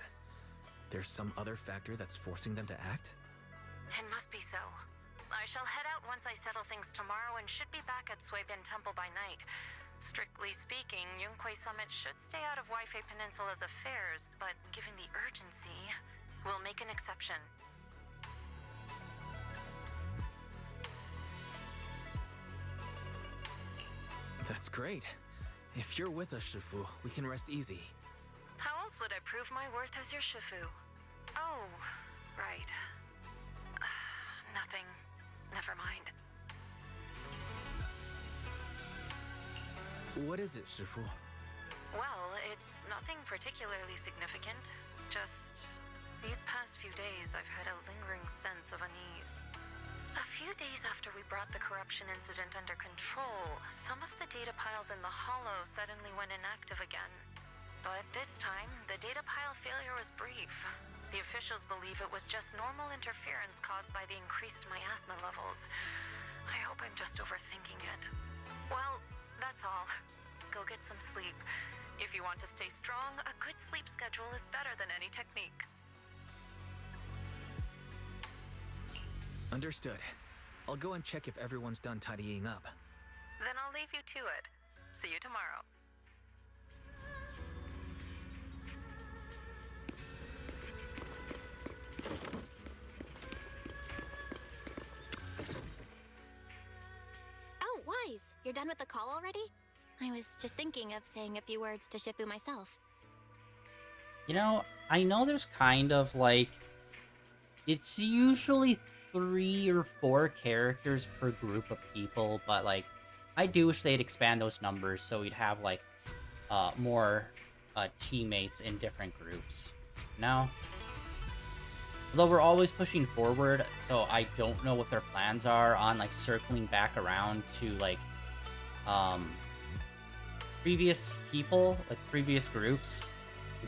E: There's some other factor that's forcing them to act?
F: It must be so. I shall head out once I settle things tomorrow and should be back at Swabian Temple by night. Strictly speaking, Yunquay Summit should stay out of Waifei Peninsula's affairs, but given the urgency, we'll make an exception.
E: That's great. If you're with us, Shifu, we can rest easy.
F: How else would I prove my worth as your Shifu? Oh, right. Nothing. Never mind.
E: What is it, Shifu?
F: Well, it's nothing particularly significant. Just these past few days, I've had a lingering sense of unease. A few days after we brought the corruption incident under control, some of the data piles in the Hollow suddenly went inactive again. But this time, the data pile failure was brief. The officials believe it was just normal interference caused by the increased miasma levels. I hope I'm just overthinking it. Well, that's all. Go get some sleep. If you want to stay strong, a good sleep schedule is better than any technique.
E: Understood. I'll go and check if everyone's done tidying up.
F: Then I'll leave you to it. See you tomorrow.
J: Oh, Wise, you're done with the call already? I was just thinking of saying a few words to Shifu myself.
A: You know, I know there's kind of like... It's usually 3 or 4 characters per group of people, but like, I do wish they'd expand those numbers so we'd have like more teammates in different groups. No? Although we're always pushing forward, so I don't know what their plans are on like circling back around to like previous people, like previous groups,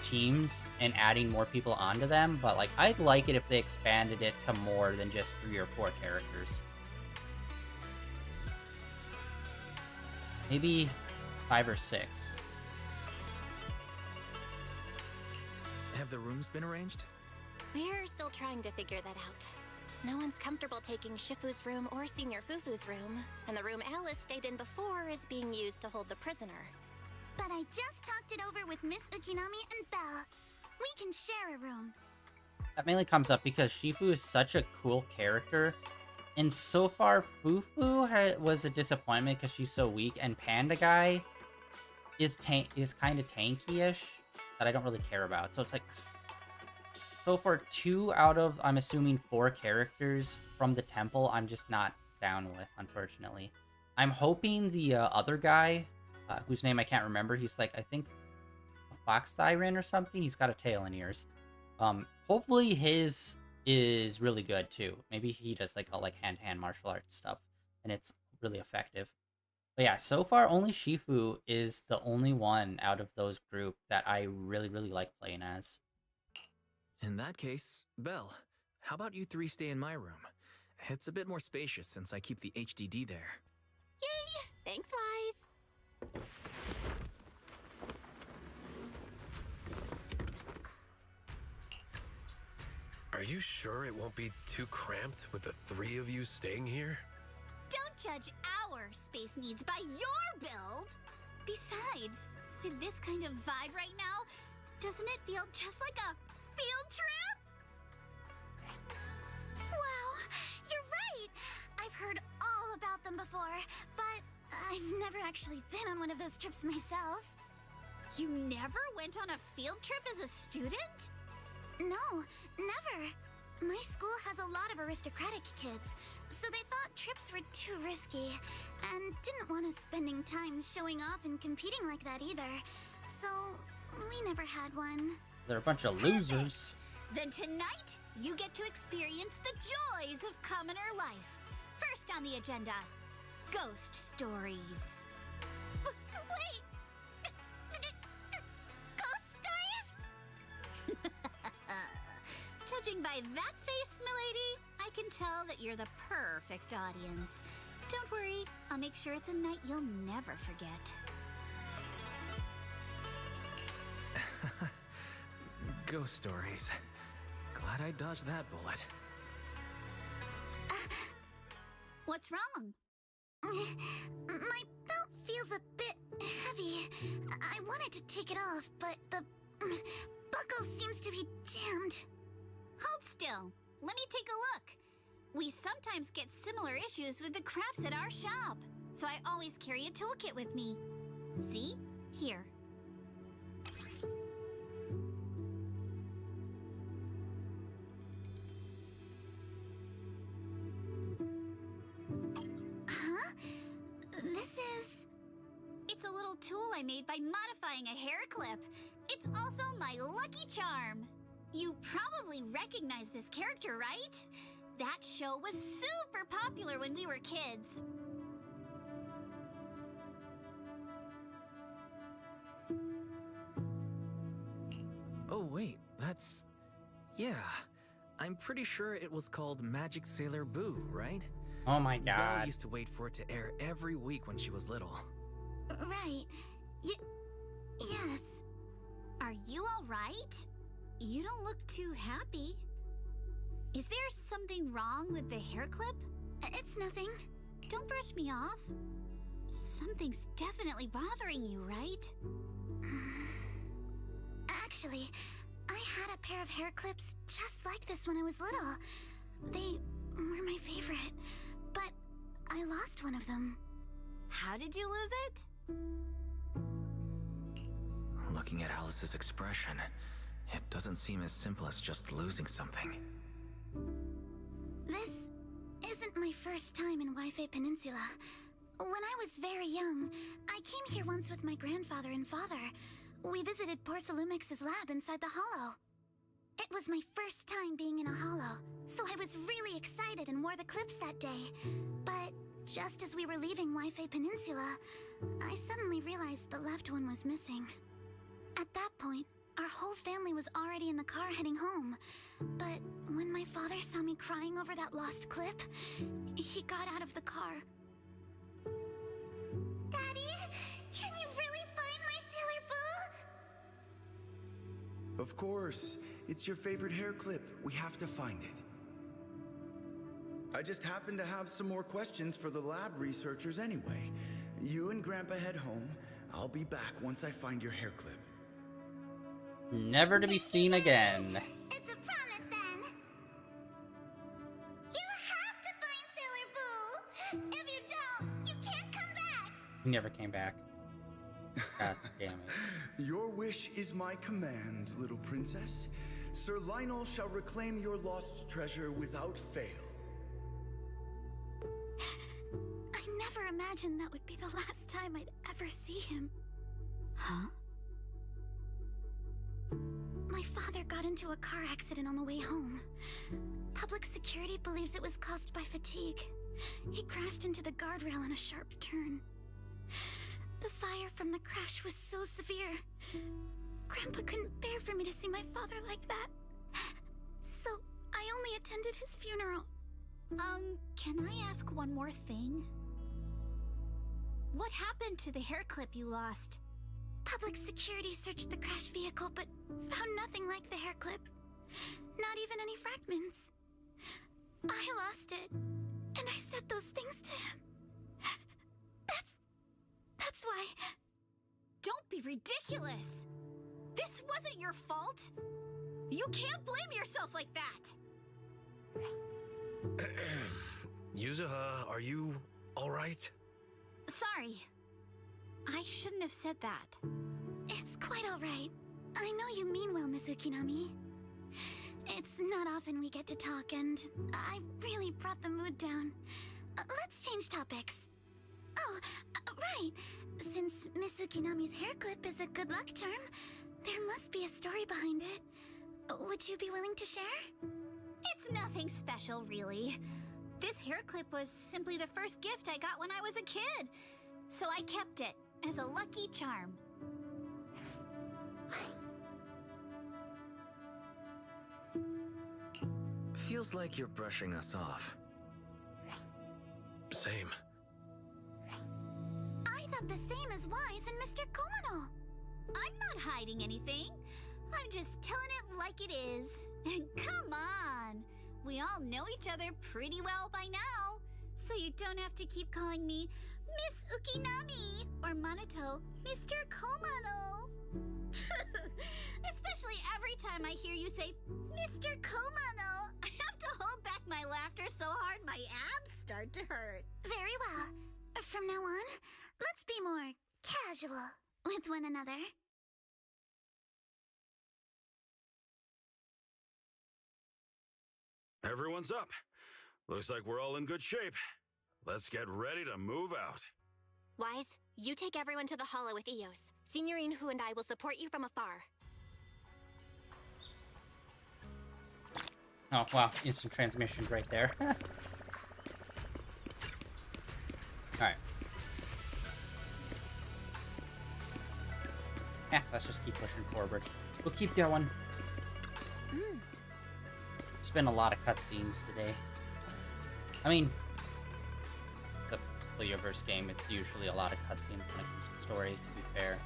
A: teams, and adding more people onto them, but like I'd like it if they expanded it to more than just 3 or 4 characters. Maybe 5 or 6.
E: Have the rooms been arranged?
J: We're still trying to figure that out. No one's comfortable taking Shifu's room or Senior Fufu's room, and the room Alice stayed in before is being used to hold the prisoner.
D: But I just talked it over with Miss Ukinami and Belle. We can share a room.
A: That mainly comes up because Shifu is such a cool character, and so far Fufu was a disappointment because she's so weak, and Panda Guy is kind of tanky-ish that I don't really care about. So it's like, so far 2 out of, I'm assuming, 4 characters from the temple I'm just not down with, unfortunately. I'm hoping the other guy, whose name I can't remember, he's like, I think, a fox siren or something. He's got a tail and ears. Hopefully his is really good too. Maybe he does like all like hand-to-hand martial arts stuff, and it's really effective. But yeah, so far only Shifu is the only one out of those group that I really like playing as.
E: In that case, Belle, how about you 3 stay in my room? It's a bit more spacious since I keep the HDD there.
J: Yay! Thanks, Wise!
B: Are you sure it won't be too cramped with the 3 of you staying here?
D: Don't judge our our space needs by your build. Besides, with this kind of vibe right now, doesn't it feel just like a field trip? Wow, you're right! I've heard all about them before, but I've never actually been on one of those trips myself. You never went on a field trip as a student? No, never. My school has a lot of aristocratic kids, so they thought trips were too risky, and didn't want us spending time showing off and competing like that either. So, we never had one.
A: They're a bunch of losers.
D: Then tonight, you get to experience the joys of commoner life. First on the agenda, ghost stories. Wait! Ghost stories? Judging by that face, milady, I can tell that you're the perfect audience. Don't worry, I'll make sure it's a night you'll never forget.
E: Ghost stories. Glad I dodged that bullet.
D: What's wrong? My belt feels a bit heavy. I wanted to take it off, but the buckle seems to be jammed. Hold still. Let me take a look. We sometimes get similar issues with the crafts at our shop, so I always carry a toolkit with me. See? Here. Huh? This is... It's a little tool I made by modifying a hair clip. It's also my lucky charm. You probably recognize this character, right? That show was super popular when we were kids.
E: Oh wait, that's... Yeah, I'm pretty sure it was called Magic Sailor Boo, right?
A: Oh my
E: Belle
A: god.
E: used to wait for it to air every week when she was little.
D: Right. Yes. Are you all right? You don't look too happy. Is there something wrong with the hair clip? It's nothing. Don't brush me off. Something's definitely bothering you, right? Actually, I had a pair of hair clips just like this when I was little. They were my favorite, but I lost one of them. How did you lose it?
E: Looking at Alice's expression, it doesn't seem as simple as just losing something.
D: This isn't my first time in Wi-Fi Peninsula. When I was very young, I came here once with my grandfather and father. We visited Porcelumix's lab inside the hollow. It was my first time being in a hollow, so I was really excited and wore the clips that day. But just as we were leaving Wi-Fi Peninsula, I suddenly realized the left one was missing. At that point, our whole family was already in the car heading home. But when my father saw me crying over that lost clip, he got out of the car. Daddy, can you really find my Sailor Boo?
K: Of course. It's your favorite hair clip. We have to find it. I just happen to have some more questions for the lab researchers anyway. You and Grandpa head home. I'll be back once I find your hair clip.
A: Never to be seen again.
D: It's a promise, then. You have to find Sailor Boo. If you don't, you can't come back.
A: He never came back. God damn it.
K: Your wish is my command, little princess. Sir Lionel shall reclaim your lost treasure without fail.
D: I never imagined that would be the last time I'd ever see him. Huh? My father got into a car accident on the way home. Public security believes it was caused by fatigue. He crashed into the guardrail on a sharp turn. The fire from the crash was so severe. Grandpa couldn't bear for me to see my father like that. So I only attended his funeral. Can I ask one more thing? What happened to the hair clip you lost? Public security searched the crashed vehicle, but found nothing like the hair clip. Not even any fragments. I lost it, and I said those things to him. That's why... Don't be ridiculous! This wasn't your fault! You can't blame yourself like that!
B: Yuzuha, are you alright?
D: Sorry. I shouldn't have said that.
J: It's quite alright. I know you mean well, Miss Ukinami. It's not often we get to talk, and I really brought the mood down. Let's change topics. Oh, right. Since Miss Ukinami's hair clip is a good luck charm, there must be a story behind it. Would you be willing to share?
D: It's nothing special, really. This hair clip was simply the first gift I got when I was a kid. So I kept it as a lucky charm.
E: Feels like you're brushing us off.
B: Same.
J: I thought the same as Wise and Mr. Komano.
D: I'm not hiding anything. I'm just telling it like it is. And come on! We all know each other pretty well by now. So you don't have to keep calling me Miss Ukinami or Manato Mr. Komano. Especially every time I hear you say Mr. Komano, I have to hold back my laughter so hard my abs start to hurt.
J: Very well. From now on, let's be more casual with one another.
I: Everyone's up. Looks like we're all in good shape. Let's get ready to move out.
J: Wise, you take everyone to the hollow with Eos. Signorine Hu and I will support you from afar.
A: Oh, wow. Instant transmission right there. Alright. Yeah, let's just keep pushing forward. We'll keep going. There's been a lot of cutscenes today. I mean, the hoyoverse game, it's usually a lot of cutscenes when it comes to story, to be fair.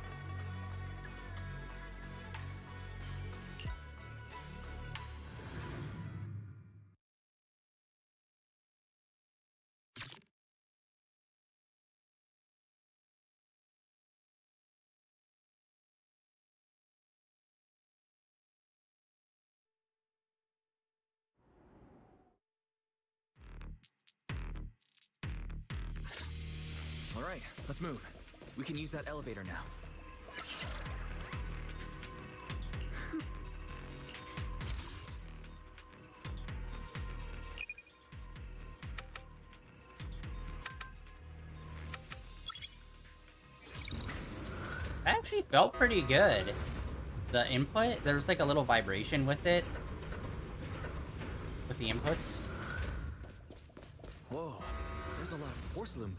E: All right, let's move. We can use that elevator now.
A: That actually felt pretty good. The input, there was like a little vibration with it. With the inputs.
E: Whoa, there's a lot of porcelain.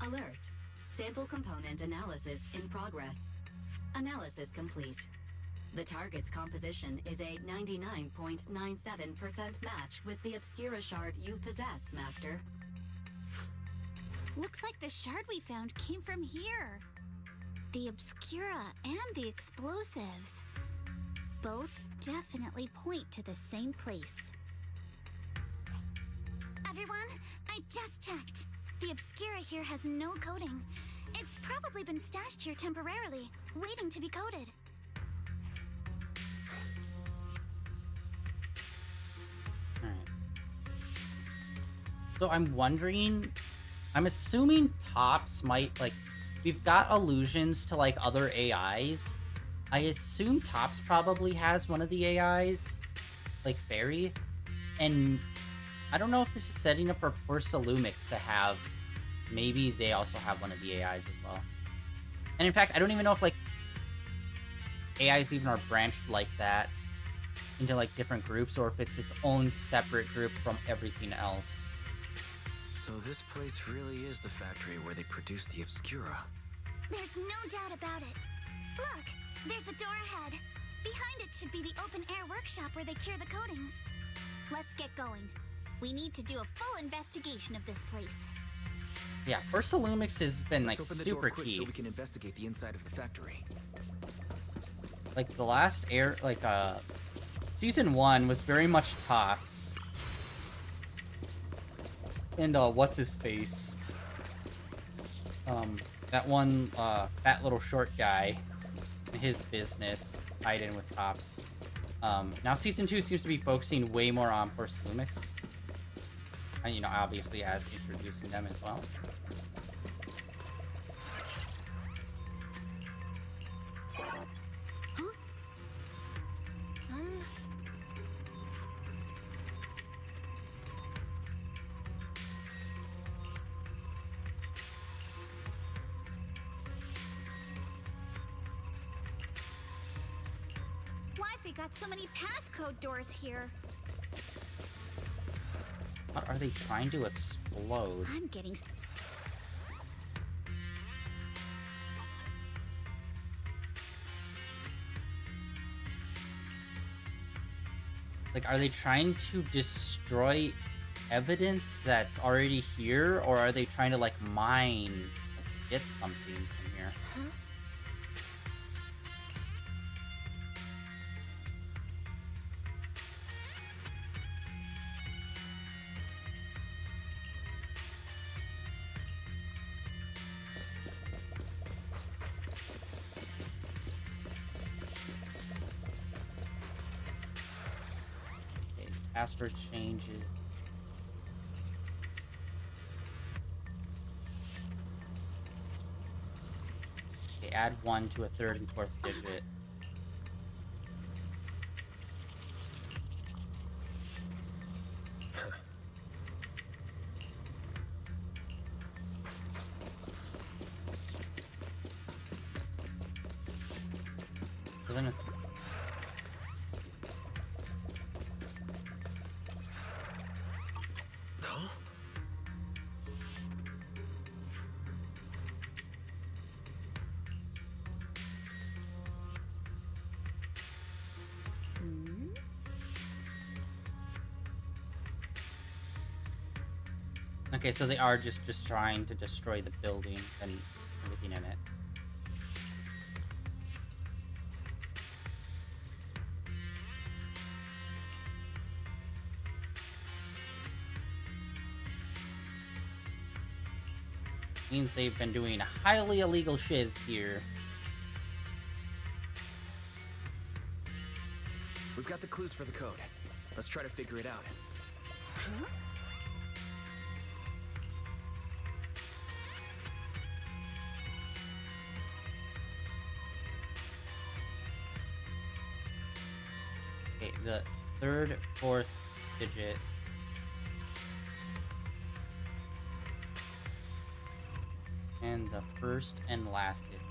G: Alert. Sample component analysis in progress. Analysis complete. The target's composition is a 99.97% match with the Obscura shard you possess, Master.
D: Looks like the shard we found came from here. The Obscura and the explosives. Both definitely point to the same place.
J: Everyone, I just checked. The Obscura here has no coding. It's probably been stashed here temporarily, waiting to be coded.
A: Alright. So I'm wondering... I'm assuming Tops might, like... We've got allusions to, like, other AIs. I assume Tops probably has one of the AIs. Like, Fairy. And... I don't know if this is setting up for Porcelumix to have... Maybe they also have one of the AIs as well. And in fact, I don't even know if, like... AIs even are branched like that. Into, like, different groups. Or if it's its own separate group from everything else.
E: So this place really is the factory where they produce the Obscura.
J: There's no doubt about it. Look, there's a door ahead. Behind it should be the open-air workshop where they cure the coatings.
D: Let's get going. We need to do a full investigation of this place.
A: Yeah, Porcelumix has been, like,
E: Let's open the
A: super
E: door quick
A: key.
E: so we can investigate the inside of the factory.
A: Like, the last Season 1 was very much Tops. And, what's-his-face? That one fat little short guy, his business tied in with Tops. Now season 2 seems to be focusing way more on Porcelumix. And, you know, obviously as introducing them as well.
J: Wifey got so many passcode doors here.
A: What are they trying to explode?
J: I'm getting...
A: Like, are they trying to destroy evidence that's already here? Or are they trying to, like, mine, get something from here?
J: Huh?
A: Okay, password changes. Okay, add 1 to a third and fourth digit. So then it's...
B: Huh?
A: Okay, so they are just trying to destroy the building and everything in it. Means they've been doing highly illegal shiz here.
E: We've got the clues for the code. Let's try to figure it out.
J: Huh?
A: Okay, the third, fourth digit. And the first and last digit.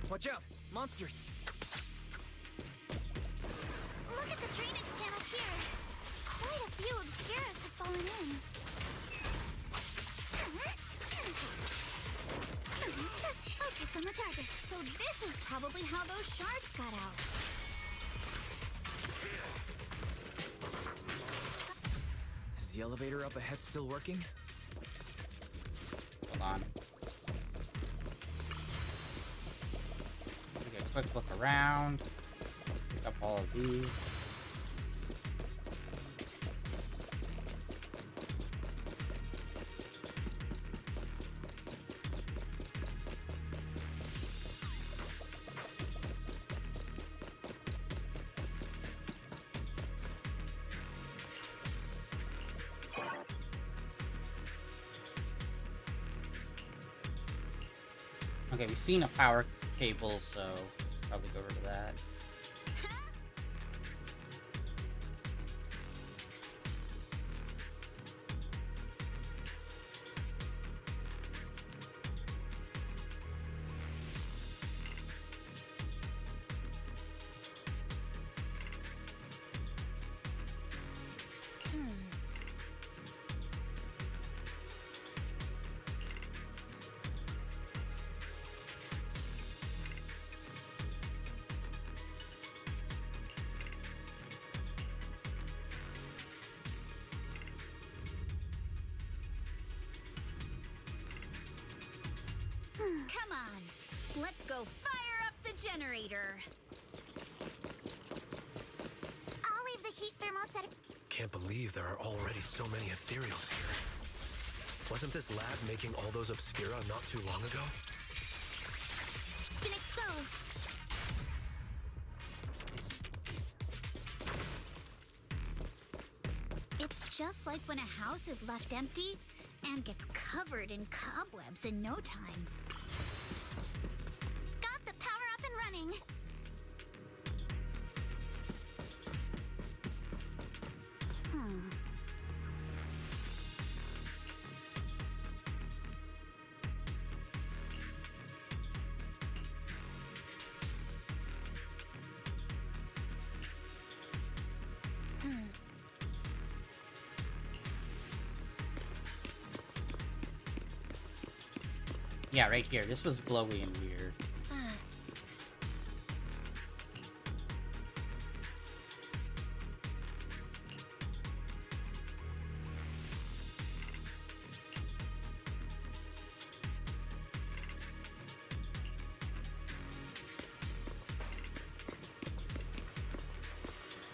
E: Watch out! Monsters!
J: Look at the drainage channels here. Quite a few obscuras have fallen in. Focus on the target. So this is probably how those shards got out.
E: Is the elevator up ahead still working?
A: Hold on. Take a quick look around. Pick up all of these. Okay, we've seen a power cable, so probably go over to that.
J: Come on. Let's go fire up the generator. I'll leave the heat thermoset.
B: Can't believe there are already so many Ethereals here. Wasn't this lab making all those Obscura not too long ago?
J: Been exposed. It's just like when a house is left empty and gets covered in cobwebs in no time. Got the power up and running.
A: Yeah, right here. This was glowy and weird.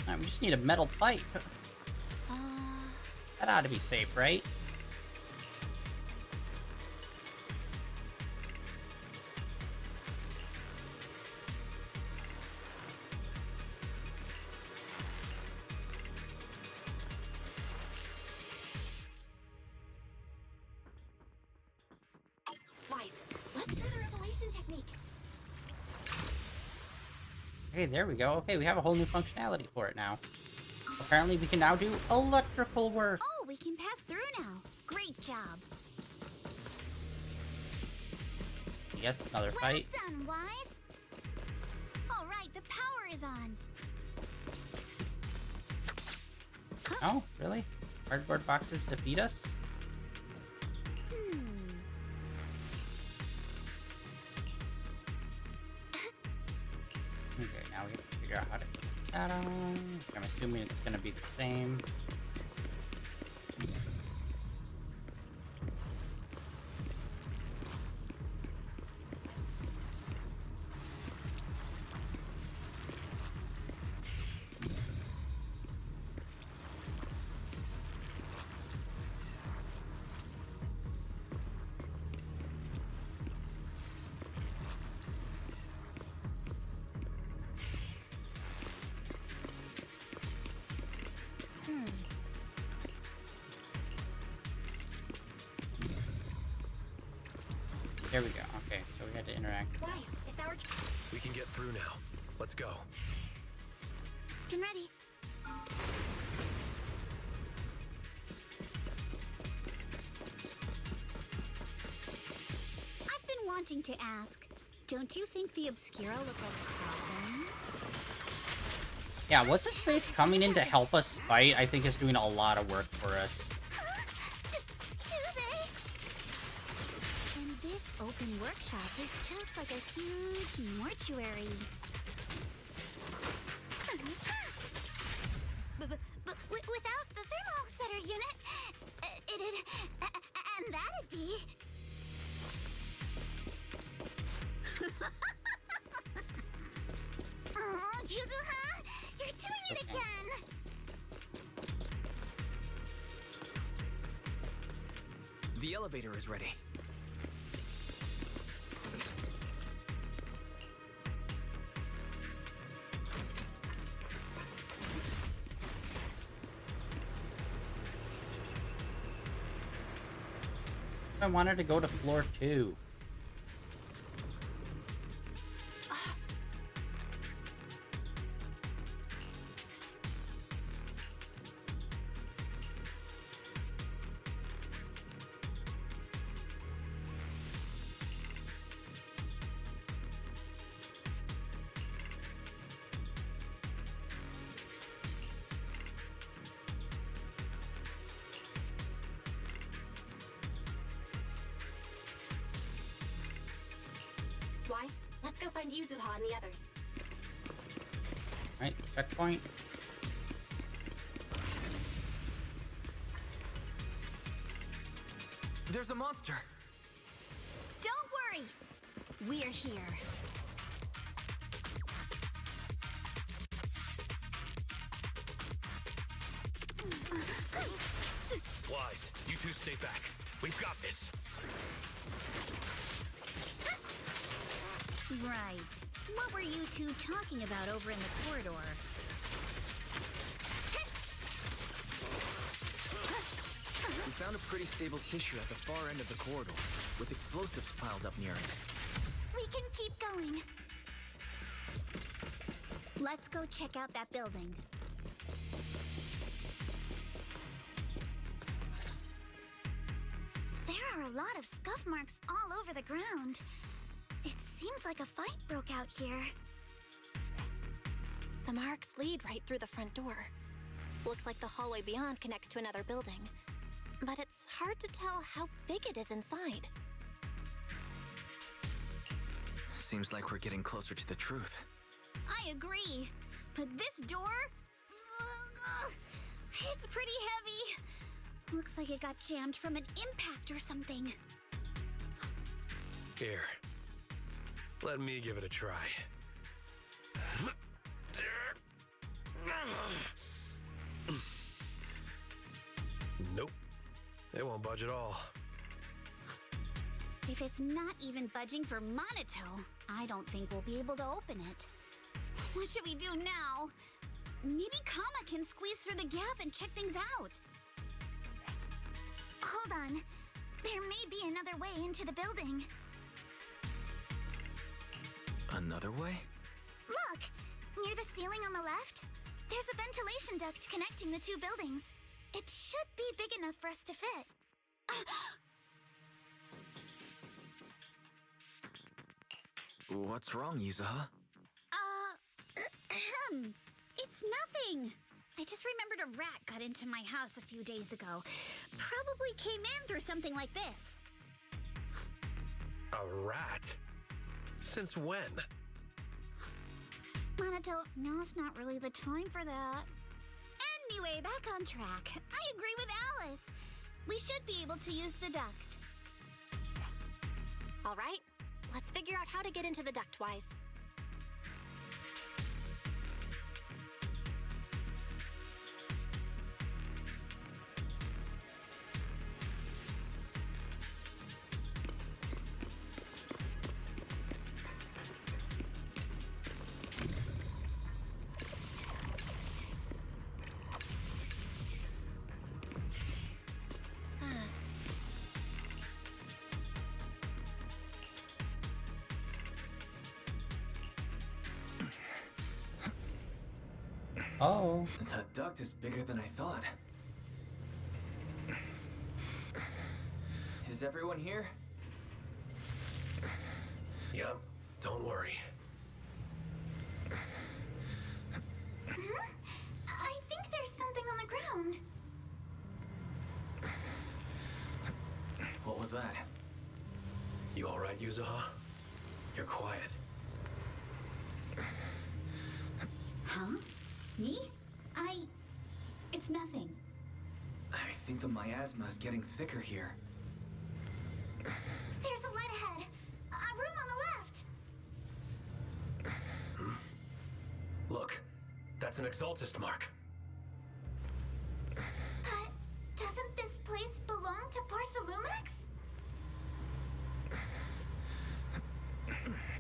A: Alright, we just need a metal pipe. That ought to be safe, right? Okay, there we go. Okay, we have a whole new functionality for it now. Apparently we can now do electrical work.
J: Oh, we can pass through now. Great job.
A: Yes, another fight.
J: Well done, Wise. All right, the power is on.
A: Oh, really? Cardboard boxes defeat us? Okay, now we have to figure out how to put that on. I'm assuming it's going to be the same. There we go. Okay, so we had to interact.
C: Wise, it's our
B: We can get through now. Let's go.
J: Been ready. I've been wanting to ask, don't you think the Obscura look like problems?
A: Yeah, what's his face coming in to help us fight? I think is doing a lot of work for us.
J: Do they? And this open workshop is just like a huge mortuary. But without the thermosetter unit, it'd... and that'd be... Oh, Yuzuha! You're doing it again!
E: The elevator is ready.
A: I wanted to go to floor 2.
C: Wise, let's go find Yuzuha and the others.
A: Right, checkpoint.
E: There's a monster.
J: Don't worry! We're here.
B: supplies. You two stay back. We've got this.
D: Right. What were you two talking about over in the corridor?
E: We found a pretty stable fissure at the far end of the corridor, with explosives piled up near it.
J: We can keep going. Let's go check out that building. There are a lot of scuff marks all over the ground. It seems like a fight broke out here.
L: The marks lead right through the front door. Looks like the hallway beyond connects to another building. But it's hard to tell how big it is inside.
E: Seems like we're getting closer to the truth.
J: I agree. But this door? It's pretty heavy. Looks like it got jammed from an impact or something.
B: Here. Let me give it a try. Nope. It won't budge at all.
J: If it's not even budging for Monito, I don't think we'll be able to open it. What should we do now? Maybe Kama can squeeze through the gap and check things out. Hold on. There may be another way into the building.
E: Another way?
J: Look! Near the ceiling on the left, there's a ventilation duct connecting the two buildings. It should be big enough for us to fit.
E: What's wrong, Yuzuha?
J: It's nothing. I just remembered a rat got into my house a few days ago. Probably came in through something like this.
B: A rat? Since when?
J: Monito, now's not really the time for that. Anyway, back on track. I agree with Alice. We should be able to use the duct.
L: All right, let's figure out how to get into the ductwise.
A: Oh.
E: The duct is bigger than I thought. Is everyone here?
B: Yep, don't worry.
J: I think there's something on the ground.
E: What was that?
B: You alright, Yuzuha? You're quiet.
J: Huh? Me? It's nothing.
E: I think the miasma is getting thicker here.
J: There's a light ahead. A room on the left.
B: Look, that's an exaltist mark.
J: Doesn't this place belong to Porcelumex?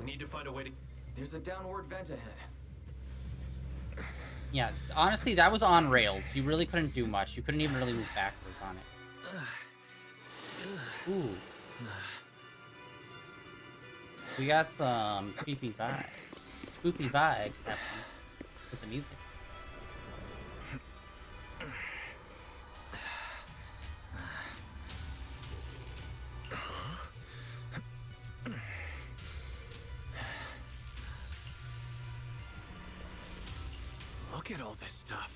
B: We need to find a way to...
E: There's a downward vent ahead.
A: Yeah, honestly, that was on rails. You really couldn't do much. You couldn't even really move backwards on it. Ooh. We got some creepy vibes. Spooky vibes happening with the music.
E: Look at all this stuff.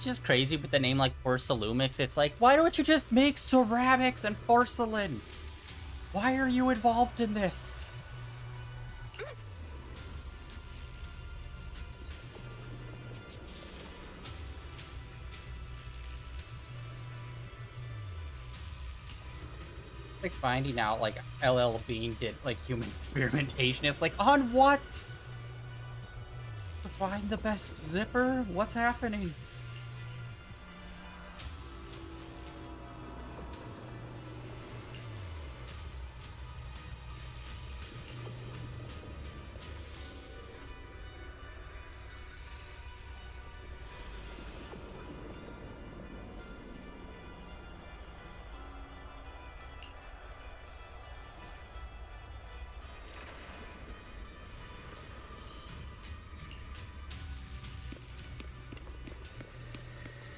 A: just crazy with the name like Porcelumix? It's like, why don't you just make ceramics and porcelain? Why are you involved in this? Like finding out like LL Bean did like human experimentation. It's like, on what? To find the best zipper? What's happening?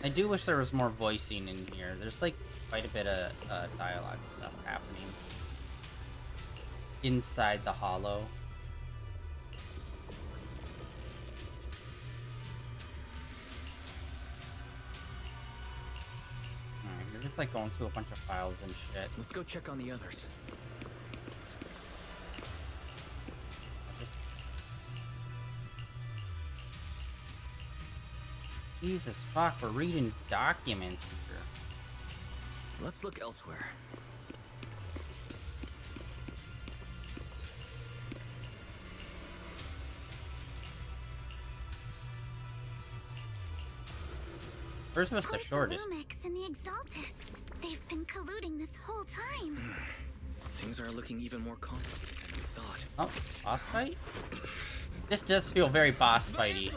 A: I do wish there was more voicing in here. There's like quite a bit of dialogue stuff happening inside the hollow. You're just like going through a bunch of files and shit.
E: Let's go check on the others.
A: Jesus fuck, we're reading documents here.
E: Let's look elsewhere.
A: Where's the shortest?
J: Lumix and the Exaltists. They've been colluding this whole time.
E: Things are looking even more complicated than we thought.
A: Oh, boss fight? This does feel very boss fighty.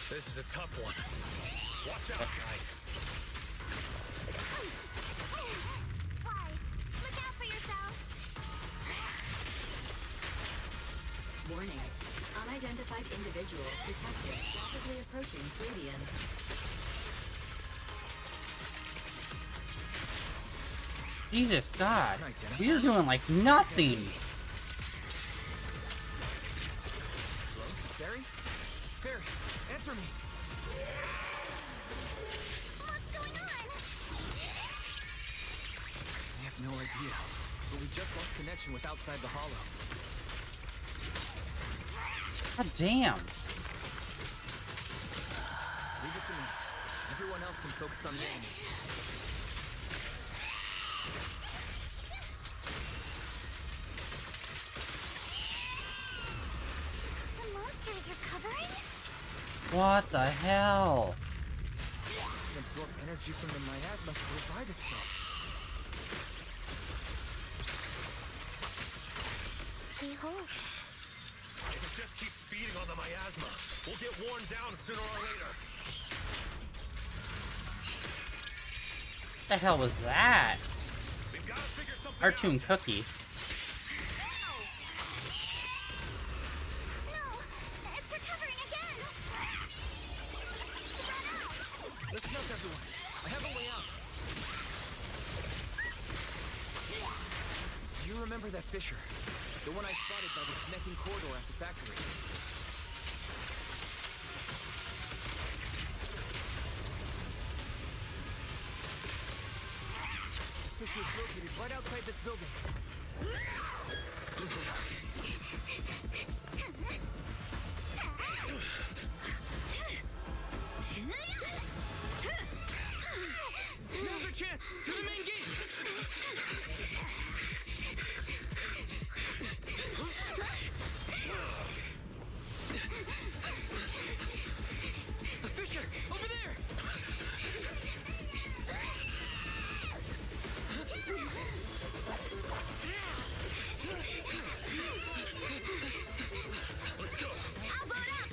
B: This is a tough one. Watch out, guys.
J: Wise, look out for yourselves.
G: Warning. Unidentified individuals detected rapidly approaching Swabian.
A: Jesus God. We're doing like nothing.
E: Hello? Barry? Barry, answer me!
J: What's going on?
E: I have no idea, but we just lost connection with outside the hollow.
A: God damn.
E: Leave it to me. Everyone else can focus on me.
J: The monsters are covering?
A: What the hell?
E: It absorbs energy from the miasma to revive itself.
J: We hope.
B: If it just keeps feeding on the miasma, we'll get worn down sooner or later.
A: What the hell was that?
B: We've got to figure something
A: Cartoon
B: out.
A: cookie.
J: No, it's recovering again. Run out.
E: Listen up, everyone. I have a way out. Do you remember that fissure? The one I spotted by the connecting corridor at the factory. The fissure is located right outside this building. Now's our chance! To the main gate! The fissure! Over there!
B: Let's go.
J: I'll board up.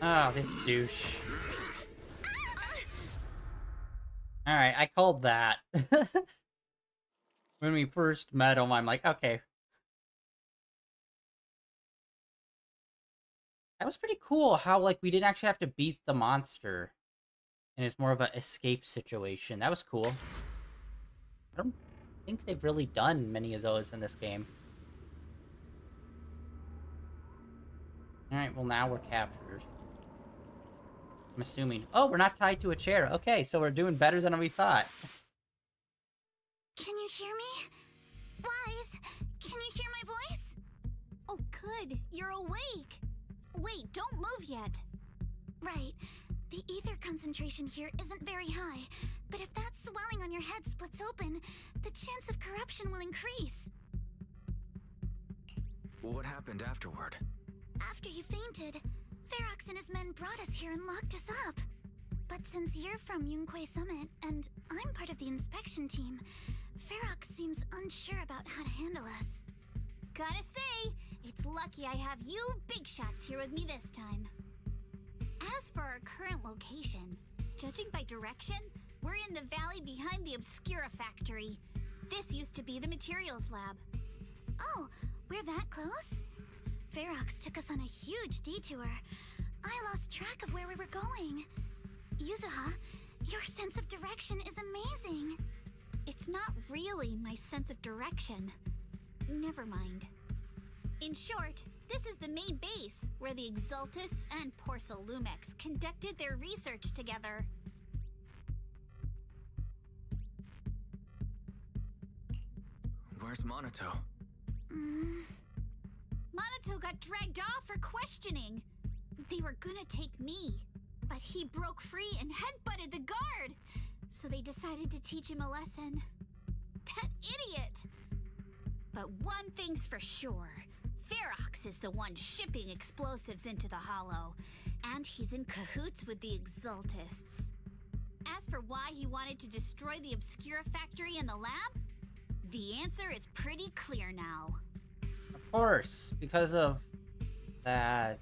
A: Oh, this douche. Alright, I called that. When we first met him, I'm like, okay. That was pretty cool how, like, we didn't actually have to beat the monster. And it's more of an escape situation. That was cool. I don't think they've really done many of those in this game. Alright, well now we're captured. I'm assuming. Oh, we're not tied to a chair. Okay, so we're doing better than we thought.
J: Can you hear me? Wise, can you hear my voice? Oh, good. You're awake. Wait, don't move yet. Right. The ether concentration here isn't very high, but if that swelling on your head splits open, the chance of corruption will increase.
E: What happened afterward?
J: After you fainted, Ferox and his men brought us here and locked us up. But since you're from Yunquei Summit, and I'm part of the inspection team, Ferox seems unsure about how to handle us. Gotta say, it's lucky I have you big shots here with me this time. As for our current location, judging by direction, we're in the valley behind the Obscura factory. This used to be the materials lab. Oh, we're that close? Ferox took us on a huge detour. I lost track of where we were going. Yuzuha, your sense of direction is amazing. It's not really my sense of direction. Never mind. In short, this is the main base, where the Exultus and Porcelumex conducted their research together.
E: Where's Monato?
J: Monato got dragged off for questioning. They were gonna take me, but he broke free and headbutted the guard. So they decided to teach him a lesson. That idiot! But one thing's for sure. Ferox is the one shipping explosives into the Hollow, and he's in cahoots with the Exultists. As for why he wanted to destroy the Obscura factory and the lab, the answer is pretty clear now.
A: Of course, because of that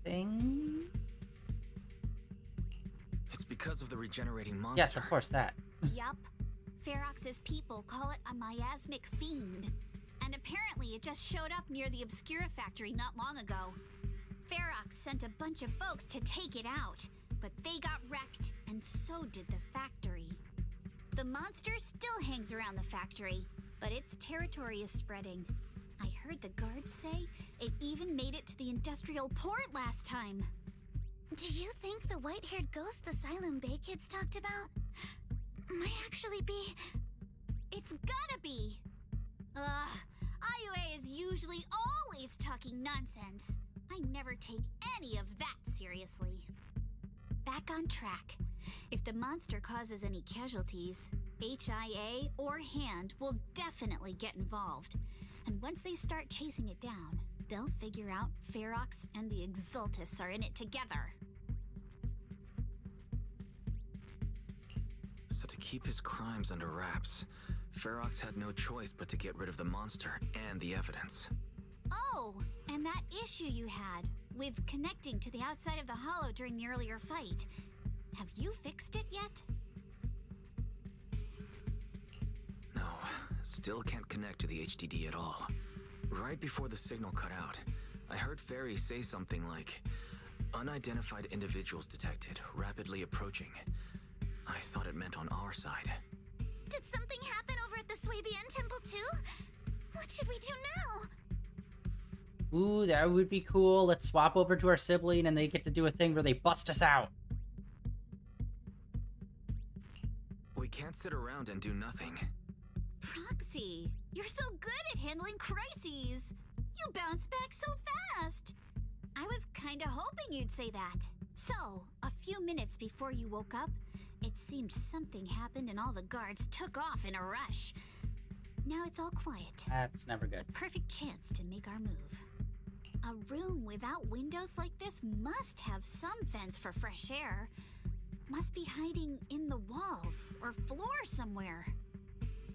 A: thing?
E: It's because of the regenerating monster.
A: Yes, of course, that.
J: Yup. Ferox's people call it a miasmic fiend. And apparently it just showed up near the Obscura factory not long ago. Ferox sent a bunch of folks to take it out, but they got wrecked, and so did the factory. The monster still hangs around the factory, but its territory is spreading. I heard the guards say it even made it to the industrial port last time. Do you think the white-haired ghost the Silent Bay kids talked about might actually be... It's gotta be! IUA is usually always talking nonsense. I never take any of that seriously. Back on track. If the monster causes any casualties, HIA or Hand will definitely get involved. And once they start chasing it down, they'll figure out Ferox and the Exultus are in it together.
E: So to keep his crimes under wraps, Ferox had no choice but to get rid of the monster and the evidence.
J: Oh, and that issue you had with connecting to the outside of the Hollow during the earlier fight. Have you fixed it yet?
E: No, still can't connect to the HDD at all. Right before the signal cut out, I heard Fairy say something like, "Unidentified individuals detected, rapidly approaching." I thought it meant on our side.
J: Did something happen over at the Swabian Temple too? What should we do now?
A: Ooh, that would be cool. Let's swap over to our sibling and they get to do a thing where they bust us out.
E: We can't sit around and do nothing.
J: Proxy, you're so good at handling crises. You bounce back so fast. I was kinda hoping you'd say that. So, a few minutes before you woke up, it seemed something happened and all the guards took off in a rush. Now it's all quiet.
A: That's never good.
J: Perfect chance to make our move. A room without windows like this must have some vents for fresh air. Must be hiding in the walls or floor somewhere.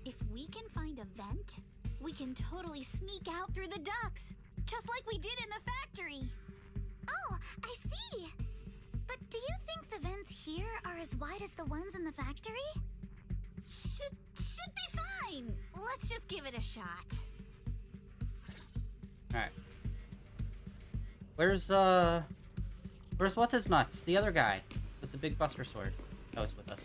J: If we can find a vent, we can totally sneak out through the ducts, just like we did in the factory. Oh, I see. But do you think the vents here are as wide as the ones in the factory?
D: Should be fine. Let's just give it a shot.
A: Alright. Where's what's his nuts? The other guy with the big buster sword. Oh, he's with us.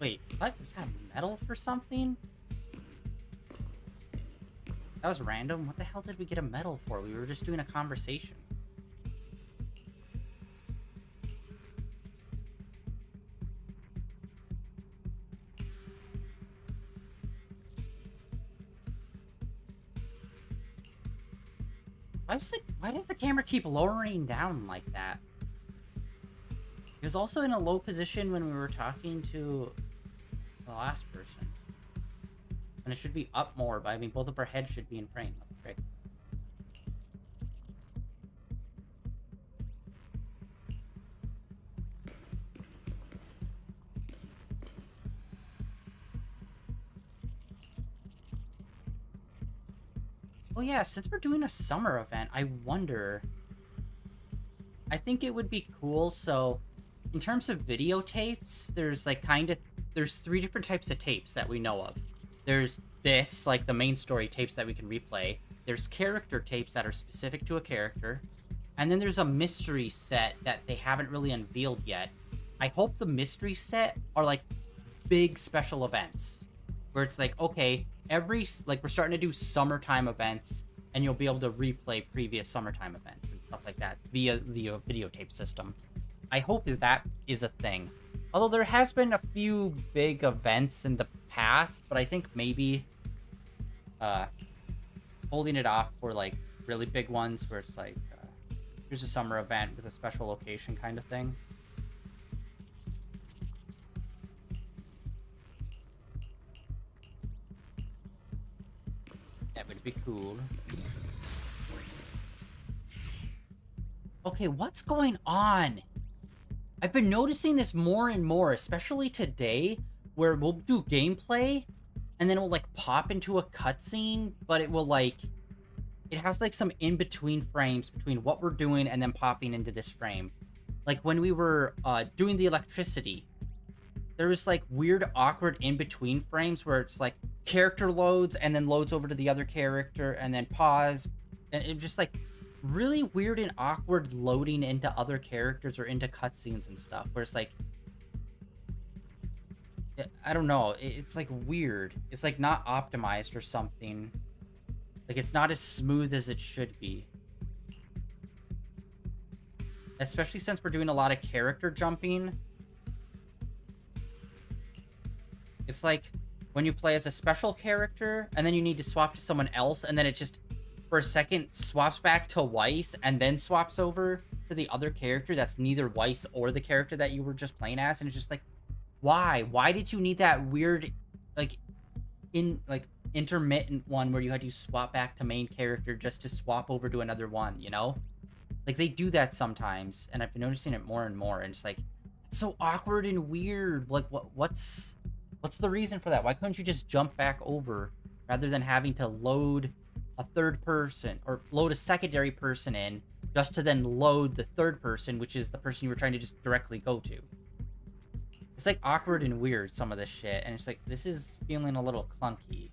A: Wait, what? We got a medal for something? That was random. What the hell did we get a medal for? We were just doing a conversation. Why does the camera keep lowering down like that? It was also in a low position when we were talking to the last person. And it should be up more, but I mean, both of our heads should be in frame. Right. Oh yeah, since we're doing a summer event, I wonder... I think it would be cool, so... In terms of videotapes, there's like there's 3 different types of tapes that we know of. There's this, like the main story tapes that we can replay. There's character tapes that are specific to a character. And then there's a mystery set that they haven't really unveiled yet. I hope the mystery set are like big special events. Where it's like, okay, we're starting to do summertime events, and you'll be able to replay previous summertime events and stuff like that via the videotape system. I hope that is a thing. Although there has been a few big events in the past, but I think maybe holding it off for like really big ones where it's like here's a summer event with a special location kind of thing. That would be cool. Okay, what's going on? I've been noticing this more and more, especially today, where we'll do gameplay, and then it will, like, pop into a cutscene, but it will, like... It has, like, some in-between frames between what we're doing and then popping into this frame. Like, when we were doing the electricity, there was, like, weird, awkward in-between frames where it's, like, character loads, and then loads over to the other character, and then pause, and it just, like... really weird and awkward loading into other characters or into cutscenes and stuff, where it's like, I don't know, it's like weird. It's like not optimized or something. Like it's not as smooth as it should be. Especially since we're doing a lot of character jumping. It's like when you play as a special character and then you need to swap to someone else, and then it just for a second swaps back to Weiss and then swaps over to the other character that's neither Weiss or the character that you were just playing as, and it's just like, why did you need that weird like intermittent one where you had to swap back to main character just to swap over to another one, you know? Like they do that sometimes, and I've been noticing it more and more, and it's like, it's so awkward and weird. Like what's the reason for that? Why couldn't you just jump back over rather than having to load a third person or load a secondary person in just to then load the third person, which is the person you were trying to just directly go to? It's like awkward and weird, some of this shit, and it's like, this is feeling a little clunky.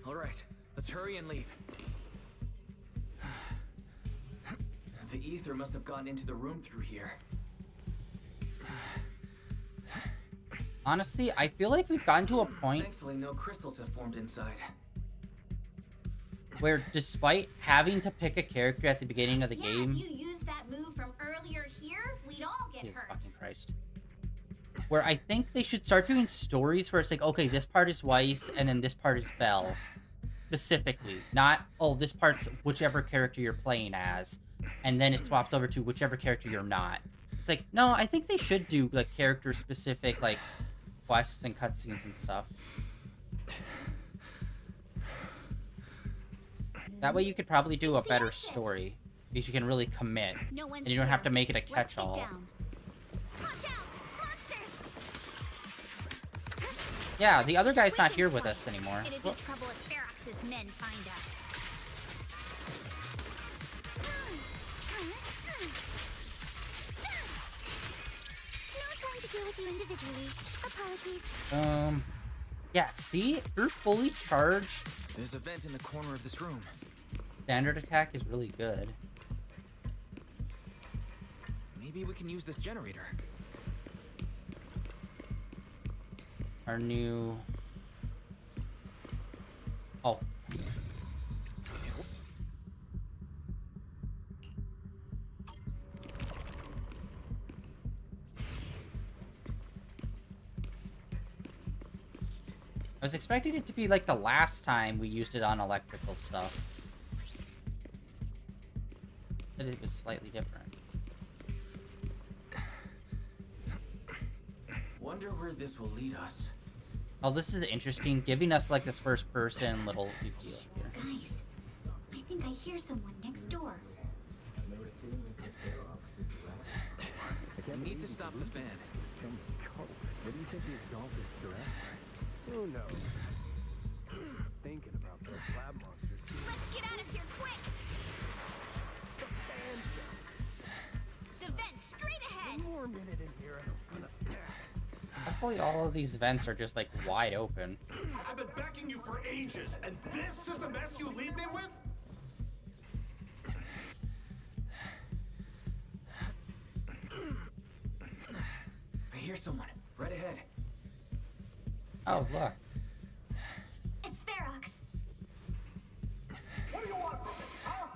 E: All right, let's hurry and leave. The ether must have gotten into the room through here.
A: Honestly, I feel like we've gotten to a point
E: Thankfully, no crystals have formed inside.
A: where despite having to pick a character at the beginning of the
D: Yeah,
A: game,
D: if you used that move from earlier here, we'd all get
A: Jesus
D: hurt.
A: fucking Christ. Where I think they should start doing stories where it's like, okay, this part is Weiss, and then this part is Belle. Specifically. Not, oh, this part's whichever character you're playing as, and then it swaps over to whichever character you're not. It's like, no, I think they should do, like, character-specific, like, quests and cutscenes and stuff. That way you could probably do a better story, because you can really commit,
D: No one's
A: and you don't have to
D: here.
A: make it a
D: Let's get
A: catch-all.
D: down. Watch out! Monsters!
A: Yeah, the other guy's not here with us anymore.
D: It'd be trouble if Ferox's men find us.
J: No time to deal with you individually. Apologies.
A: Yeah, see? You're fully charged.
E: There's a vent in the corner of this room.
A: Standard attack is really good.
E: Maybe we can use this generator.
A: Our new... Oh. I was expecting it to be like the last time we used it on electrical stuff. But it was slightly different.
E: Wonder where this will lead us.
A: Oh, this is interesting. Giving us like this first person little reveal here.
D: Guys, I think I hear someone next door.
E: We need to stop the fan.
B: Who knows? Thinking about those lab monsters.
D: Let's get out of here quick! The vent straight ahead!
B: One more minute in here and I'm gonna...
A: Hopefully all of these vents are just like wide open.
M: I've been begging you for ages, and this is the mess you leave me with?
E: I hear someone. Right ahead.
A: Oh, look.
D: It's Ferox.
M: What do you want from me, huh?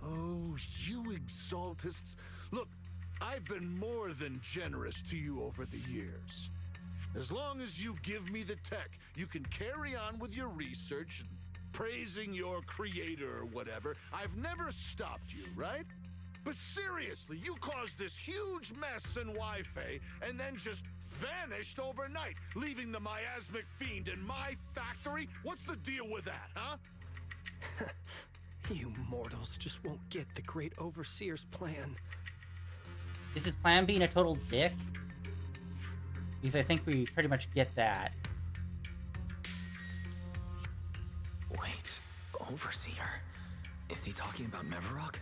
M: Oh, you exaltists. Look, I've been more than generous to you over the years. As long as you give me the tech, you can carry on with your research and praising your creator or whatever. I've never stopped you, right? But seriously, you caused this huge mess in Wi-Fi and then just vanished overnight, leaving the miasmic fiend in my factory? What's the deal with that, huh?
B: You mortals just won't get the great overseer's plan.
A: Is his plan being a total dick? Because I think we pretty much get that.
E: Wait, overseer? Is he talking about Mevarok?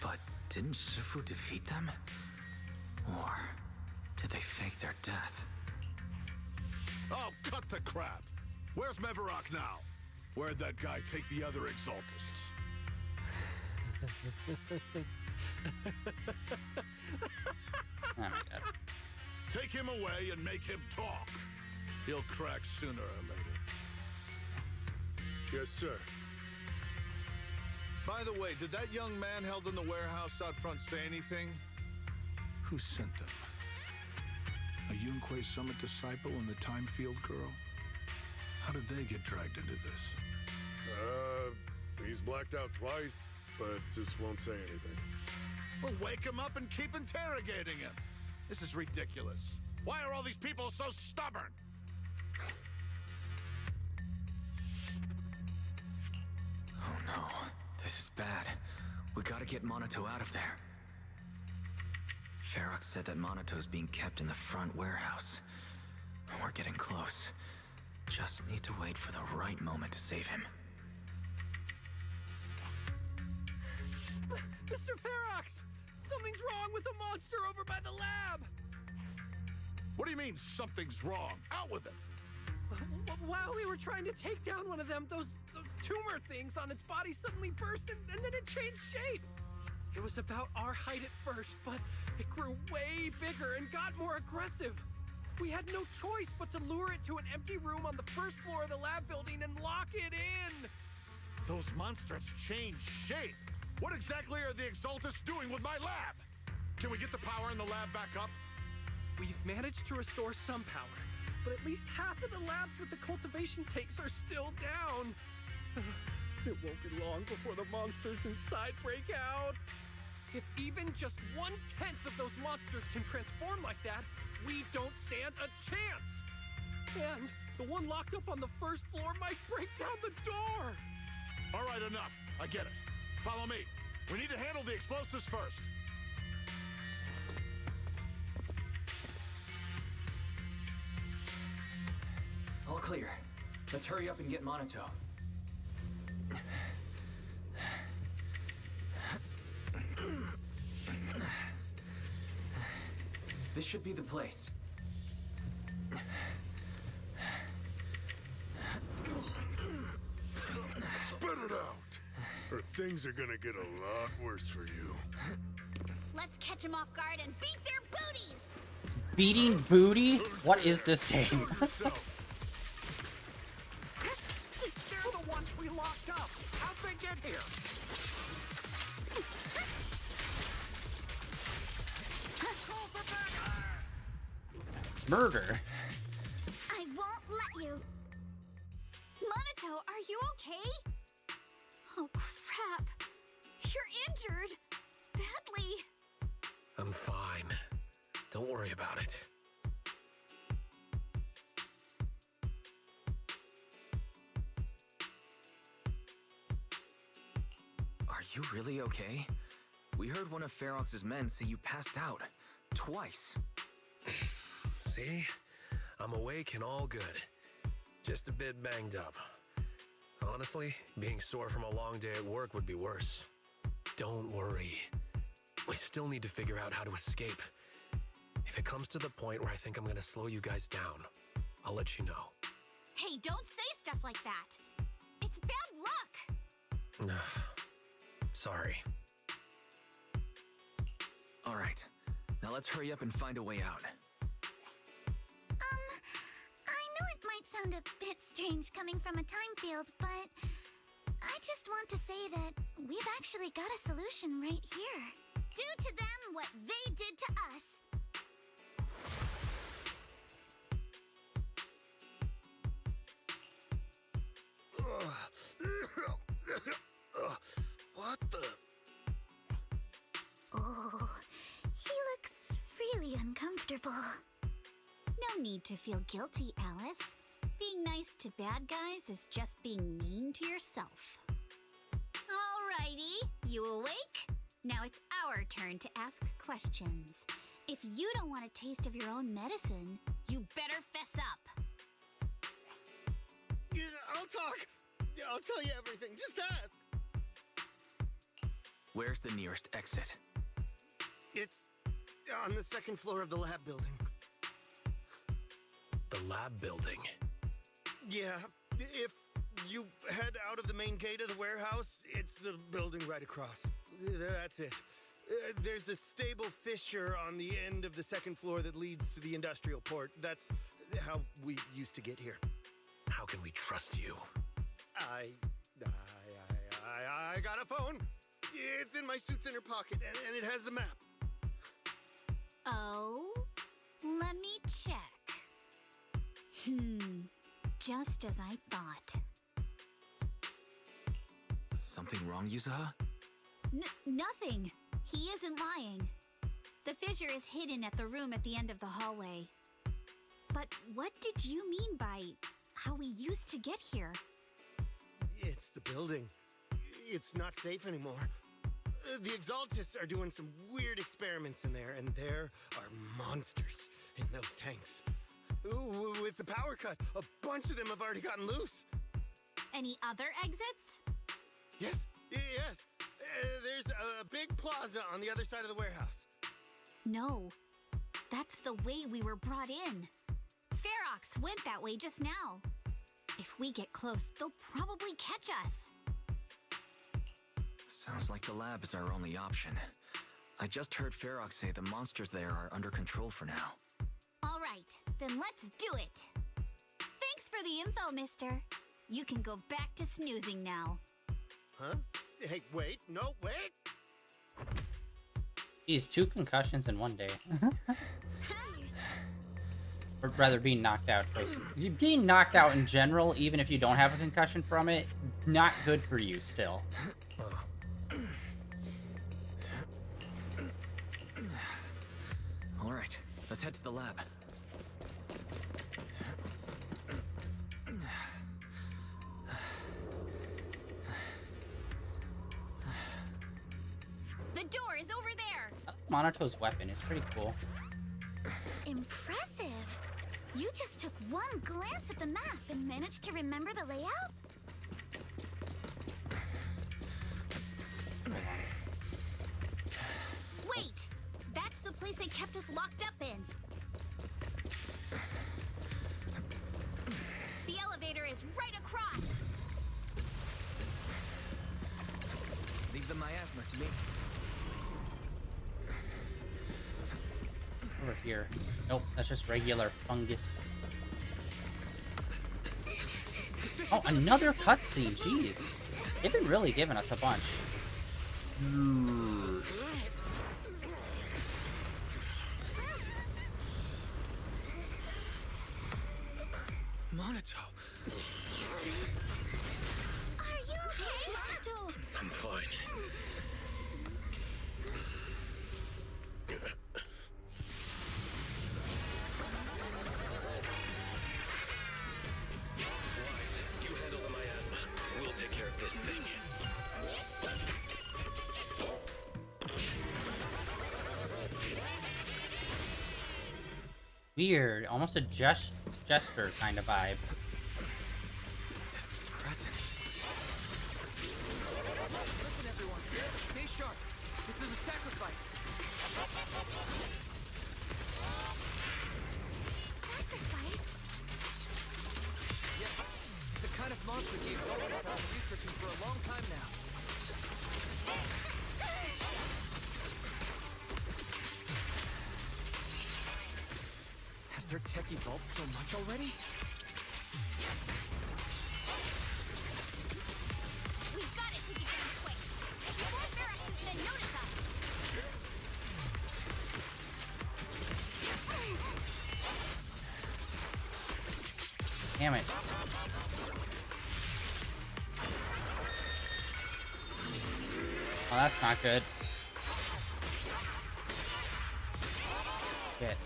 E: But didn't Shifu defeat them? Or did they fake their death?
M: Oh, cut the crap. Where's Mevarok now? Where'd that guy take the other exaltists?
A: Oh my god.
M: Take him away and make him talk. He'll crack sooner or later. Yes, sir. By the way, did that young man held in the warehouse out front say anything? Who sent them? A Yunque Summit disciple and the Time Field girl? How did they get dragged into this?
N: He's blacked out twice, but just won't say anything.
M: Well, wake him up and keep interrogating him. This is ridiculous. Why are all these people so stubborn?
E: Oh no, this is bad. We gotta get Monato out of there. Ferox said that Monato's being kept in the front warehouse. We're getting close. Just need to wait for the right moment to save him.
B: Mr. Ferox! Something's wrong with the monster over by the lab!
M: What do you mean, something's wrong? Out with it!
B: While we were trying to take down one of them, those tumor things on its body suddenly burst and then it changed shape!
O: It was about our height at first, but it grew way bigger and got more aggressive. We had no choice but to lure it to an empty room on the first floor of the lab building and lock it in.
M: Those monsters changed shape. What exactly are the Exaltists doing with my lab? Can we get the power in the lab back up?
O: We've managed to restore some power, but at least half of the labs with the cultivation tanks are still down. It won't be long before the monsters inside break out. If even just 1/10 of those monsters can transform like that, we don't stand a chance. And the one locked up on the first floor might break down the door.
M: All right, enough. I get it. Follow me. We need to handle the explosives first.
E: All clear. Let's hurry up and get Monato. This should be the place.
N: Spit it out, or things are gonna get a lot worse for you.
D: Let's catch them off guard and beat their booties!
A: Beating booty? What is this game?
O: They're the ones we locked up. How'd they get here?
A: It's murder.
D: I won't let you. Monato, are you okay? Oh, crap. You're injured. Badly.
B: I'm fine. Don't worry about it.
E: Are you really okay? We heard one of Ferox's men say you passed out. Twice.
B: See? I'm awake and all good. Just a bit banged up. Honestly, being sore from a long day at work would be worse. Don't worry. We still need to figure out how to escape. If it comes to the point where I think I'm gonna slow you guys down, I'll let you know.
D: Hey, don't say stuff like that. It's bad luck.
B: Sorry.
E: All right. Now let's hurry up and find a way out.
J: I know it might sound a bit strange coming from a time field, but I just want to say that we've actually got a solution right here. Do to them what they did to us.
B: What the?
J: Oh, he looks really uncomfortable.
D: No need to feel guilty, Alice. Being nice to bad guys is just being mean to yourself. Alrighty, you awake? Now it's our turn to ask questions. If you don't want a taste of your own medicine, you better fess up.
P: Yeah, I'll talk. I'll tell you everything. Just ask.
E: Where's the nearest exit?
P: It's on the second floor of the lab building.
B: The lab building?
P: Yeah, if you head out of the main gate of the warehouse, it's the building right across. That's it. There's a stable fissure on the end of the second floor that leads to the industrial port. That's how we used to get here.
B: How can we trust you?
P: I got a phone. It's in my suit's inner pocket, and it has the map.
D: Oh, let me check. Just as I thought.
E: Something wrong, Yuzaha?
D: Nothing. He isn't lying. The fissure is hidden at the room at the end of the hallway. But what did you mean by how we used to get here?
P: It's the building. It's not safe anymore. The Exaltists are doing some weird experiments in there, and there are monsters in those tanks. Ooh, with the power cut, a bunch of them have already gotten loose.
D: Any other exits?
P: Yes. There's a big plaza on the other side of the warehouse.
D: No. That's the way we were brought in. Ferox went that way just now. If we get close, they'll probably catch us.
E: Sounds like the lab is our only option. I just heard Ferox say the monsters there are under control for now.
J: All right, then let's do it. Thanks for the info, mister. You can go back to snoozing now.
P: Huh? Hey, wait, no, wait!
A: Geez, 2 concussions in one day. Or rather, being knocked out twice. Being knocked out in general, even if you don't have a concussion from it, not good for you still.
E: All right, let's head to the lab.
J: The door is over there.
A: Monato's weapon is pretty cool.
J: Impressive. You just took one glance at the map and managed to remember the layout? Wait! That's the place they kept us locked up in. The elevator is right across.
E: Leave the miasma to me.
A: Over here. Nope, that's just regular fungus. Oh, another cutscene. Jeez. They've been really giving us a bunch.
B: Monato.
J: Are you okay, Monato?
B: I'm fine. You handle the miasma. We'll take care of this thing.
A: Weird. Almost a jester kind of vibe.
E: This present. Listen, everyone. Stay sharp. This is a sacrifice.
J: Sacrifice?
E: Yeah. It's a kind of monster game Sullivan's been researching for a long time now. Has their tech evolved so much already?
J: We've got it to get down quick. Before Ferox is gonna notice us.
A: Damn it. Oh, that's not good. Shit.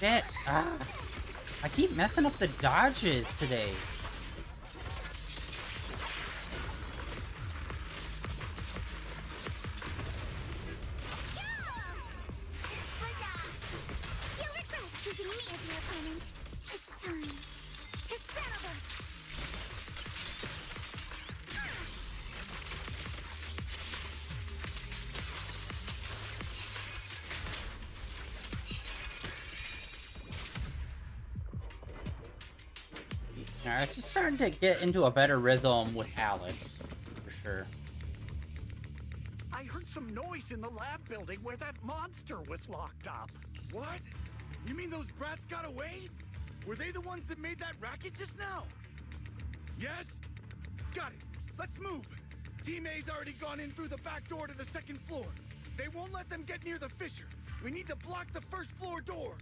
A: Shit. Ah. I keep messing up the dodges today.
J: You'll regret choosing me as your opponent. It's time to settle this.
A: Alright, she's starting to get into a better rhythm with Alice, for sure.
Q: I heard some noise in the lab building where that monster was locked up.
K: What? You mean those brats got away? Were they the ones that made that racket just now? Yes? Got it. Let's move. Team A's already gone in through the back door to the second floor. They won't let them get near the fissure. We need to block the first floor door.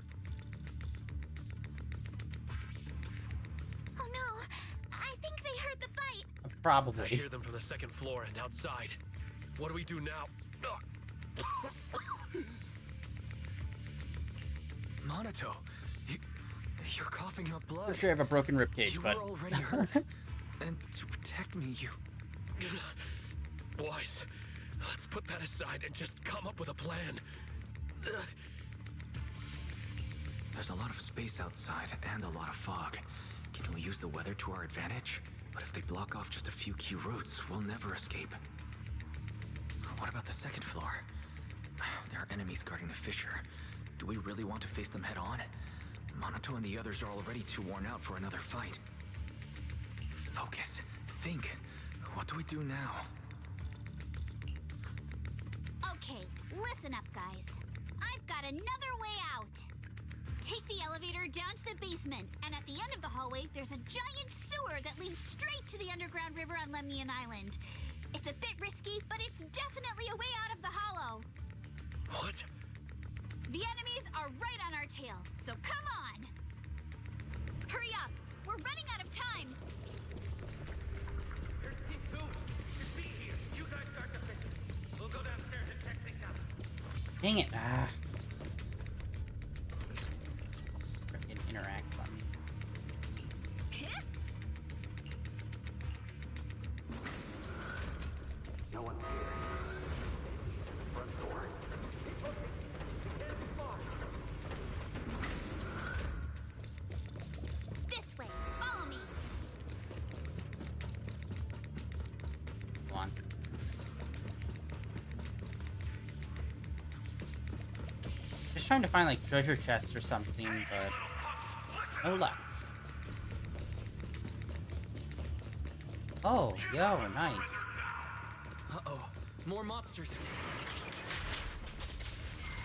J: Oh no, I think they heard the fight.
A: Probably.
B: I hear them from the second floor and outside. What do we do now?
E: Monato, you're coughing up blood.
A: For sure I have a broken ribcage,
E: You
A: but...
E: were already hurt. And to protect me, you...
B: Boys, let's put that aside and just come up with a plan.
E: There's a lot of space outside and a lot of fog. Can we use the weather to our advantage? But if they block off just a few key routes, we'll never escape. What about the second floor? There are enemies guarding the fissure. Do we really want to face them head on? Monato and the others are already too worn out for another fight. Focus. Think. What do we do now?
D: Okay, listen up, guys. I've got another way out. Take the elevator down to the basement, and at the end of the hallway, there's a giant sewer that leads straight to the underground river on Lemnian Island. It's a bit risky, but it's definitely a way out of the hollow.
B: What?
D: The enemies are right on our tail, so come on! Hurry up! We're running out of time!
R: There's Team 2. Just be here. You guys start the fishing. We'll go downstairs and check things out.
A: Dang it. Frickin' interact button.
R: No one's here. Front door.
D: This way! Follow me!
A: Go on. Just trying to find like treasure chests or something, but no luck. Oh, yo, nice.
E: Uh-oh. More monsters.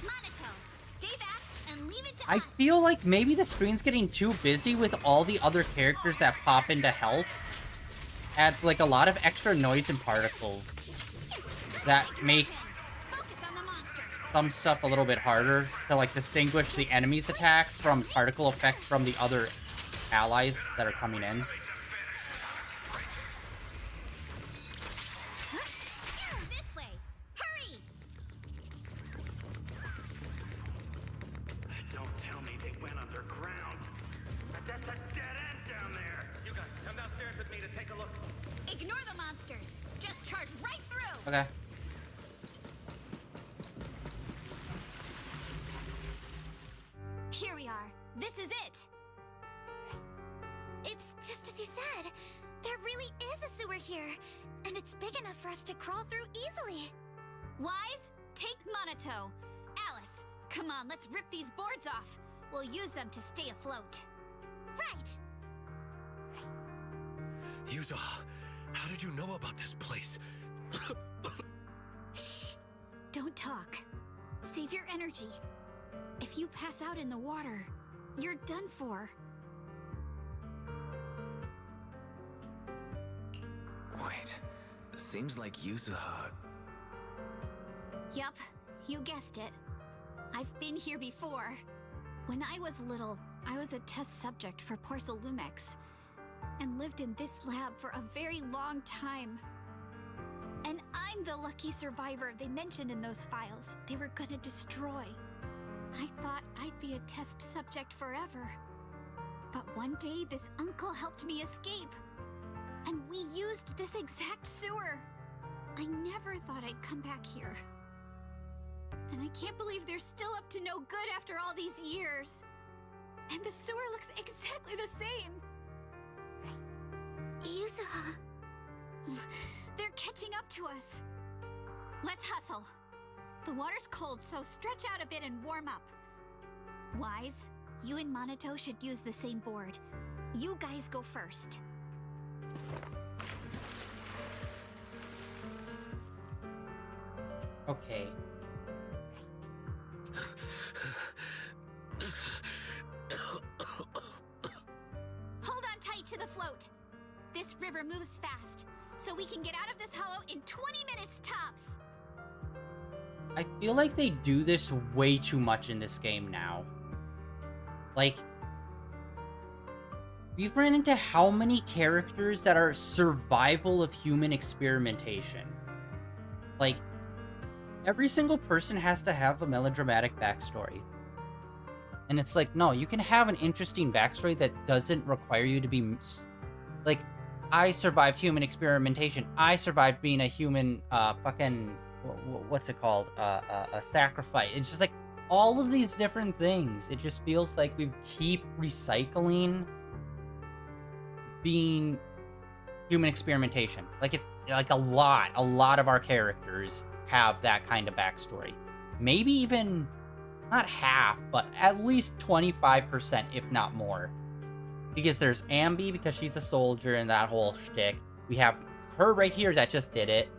D: Monaco, stay back and leave it to
A: I
D: us!
A: feel like maybe the screen's getting too busy with all the other characters that pop in to help. Adds like a lot of extra noise and particles that make some stuff a little bit harder to like distinguish the enemy's attacks from particle effects from the other allies that are coming in.
D: This way! Hurry!
R: Don't tell me they went underground. That's a dead end down there. You guys, come downstairs with me to take a look.
D: Ignore the monsters! Just charge right through!
A: Okay.
D: Here we are. This is it!
J: It's just as you said. There really is a sewer here, and it's big enough for us to crawl through easily.
D: Wise, take Monato. Alice, come on, let's rip these boards off. We'll use them to stay afloat.
J: Right!
B: Yuza, how did you know about this place?
D: Shh! Don't talk. Save your energy. If you pass out in the water, you're done for.
E: Wait. Seems like Yuzuha...
D: Yup, you guessed it. I've been here before. When I was little, I was a test subject for Porcelumex, and lived in this lab for a very long time. And I'm the lucky survivor they mentioned in those files they were gonna destroy. I thought I'd be a test subject forever. But one day, this uncle helped me escape. And we used this exact sewer. I never thought I'd come back here. And I can't believe they're still up to no good after all these years. And the sewer looks exactly the same.
J: Yuzuha.
D: They're catching up to us. Let's hustle. The water's cold, so stretch out a bit and warm up. Wise, you and Monato should use the same board. You guys go first.
A: Okay.
D: Hold on tight to the float. This river moves fast, so we can get out of this hollow in 20 minutes tops.
A: I feel like they do this way too much in this game now. Like, we've run into how many characters that are survival of human experimentation? Like, every single person has to have a melodramatic backstory. And it's like, no, you can have an interesting backstory that doesn't require you to be... Like, I survived human experimentation. I survived being a human, fucking... What's it called? A sacrifice. It's just like, all of these different things. It just feels like we keep recycling being human experimentation. Like a lot of our characters have that kind of backstory. Maybe even not half, but at least 25%, if not more. Because there's Ambi, because she's a soldier and that whole shtick. We have her right here that just did it.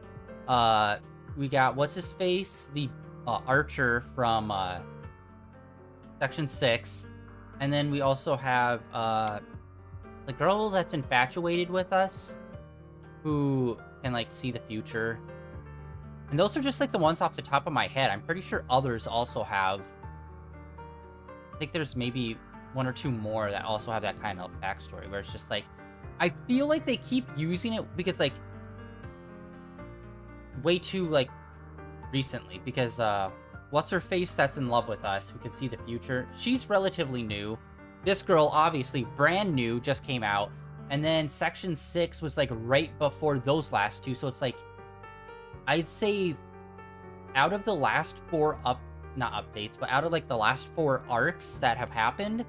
A: We got what's his face, the archer from Section 6, and then we also have the girl that's infatuated with us, who can like see the future. And those are just like the ones off the top of my head. I'm pretty sure others also have. I think there's maybe one or two more that also have that kind of backstory, where it's just like, I feel like they keep using it because like way too like recently, because what's her face that's in love with us who can see the future, she's relatively new. This girl obviously brand new, just came out, and then Section 6 was like right before those last two. So it's like, I'd say out of the last four not updates, but out of like the last 4 arcs that have happened,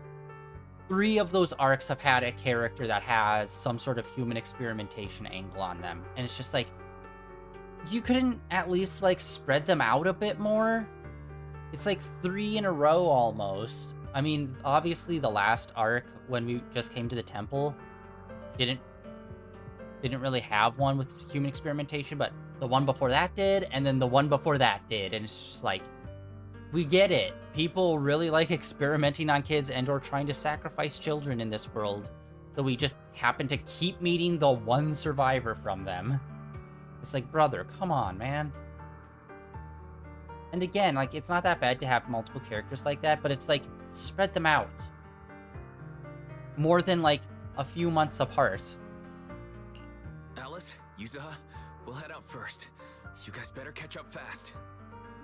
A: 3 of those arcs have had a character that has some sort of human experimentation angle on them. And it's just like, you couldn't at least like spread them out a bit more? It's like 3 in a row almost. I mean, obviously the last arc when we just came to the temple didn't really have one with human experimentation, but the one before that did, and then the one before that did. And it's just like, we get it. People really like experimenting on kids and or trying to sacrifice children in this world. So we just happen to keep meeting the one survivor from them. It's like, brother, come on, man. And again, like, it's not that bad to have multiple characters like that, but it's like, spread them out. More than like a few months apart.
E: Alice, Yuzuha, we'll head out first. You guys better catch up fast.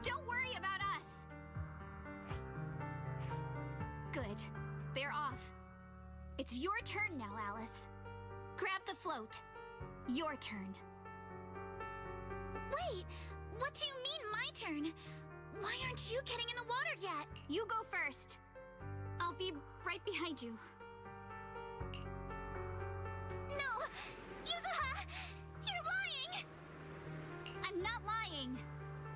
J: Don't worry about us. Good. They're off. It's your turn now, Alice. Grab the float. Your turn. Wait, what do you mean my turn? Why aren't you getting in the water yet? You go first. I'll be right behind you. No! Yuzuha! You're lying! I'm not lying.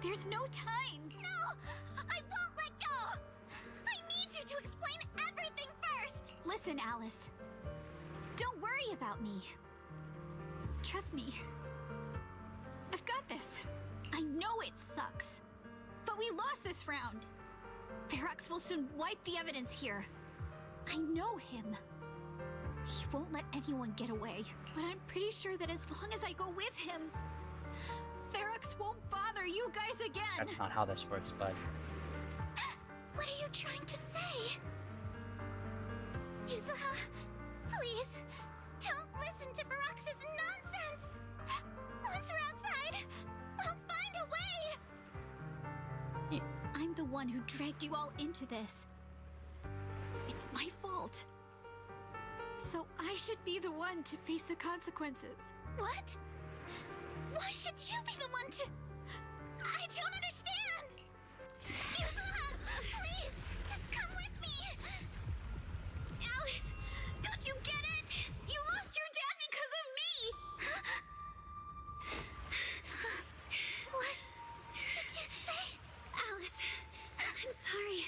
J: There's no time. No! I won't let go! I need you to explain everything first! Listen, Alice. Don't worry about me. Trust me. I've got this. I know it sucks. But we lost this round. Ferox will soon wipe the evidence here. I know him. He won't let anyone get away. But I'm pretty sure that as long as I go with him, Ferox won't bother you guys again.
A: That's not how this works, bud.
J: What are you trying to say? Yuzuha, please, don't listen to Ferox's nonsense. Once we're outside, we'll find a way. I'm the one who dragged you all into this. It's my fault. So I should be the one to face the consequences. What? Why should you be the one to... I don't understand! Yuzuha, please, just come with me! Alice, don't you get it? You lost your dad because of me! What did you say? Alice, I'm sorry.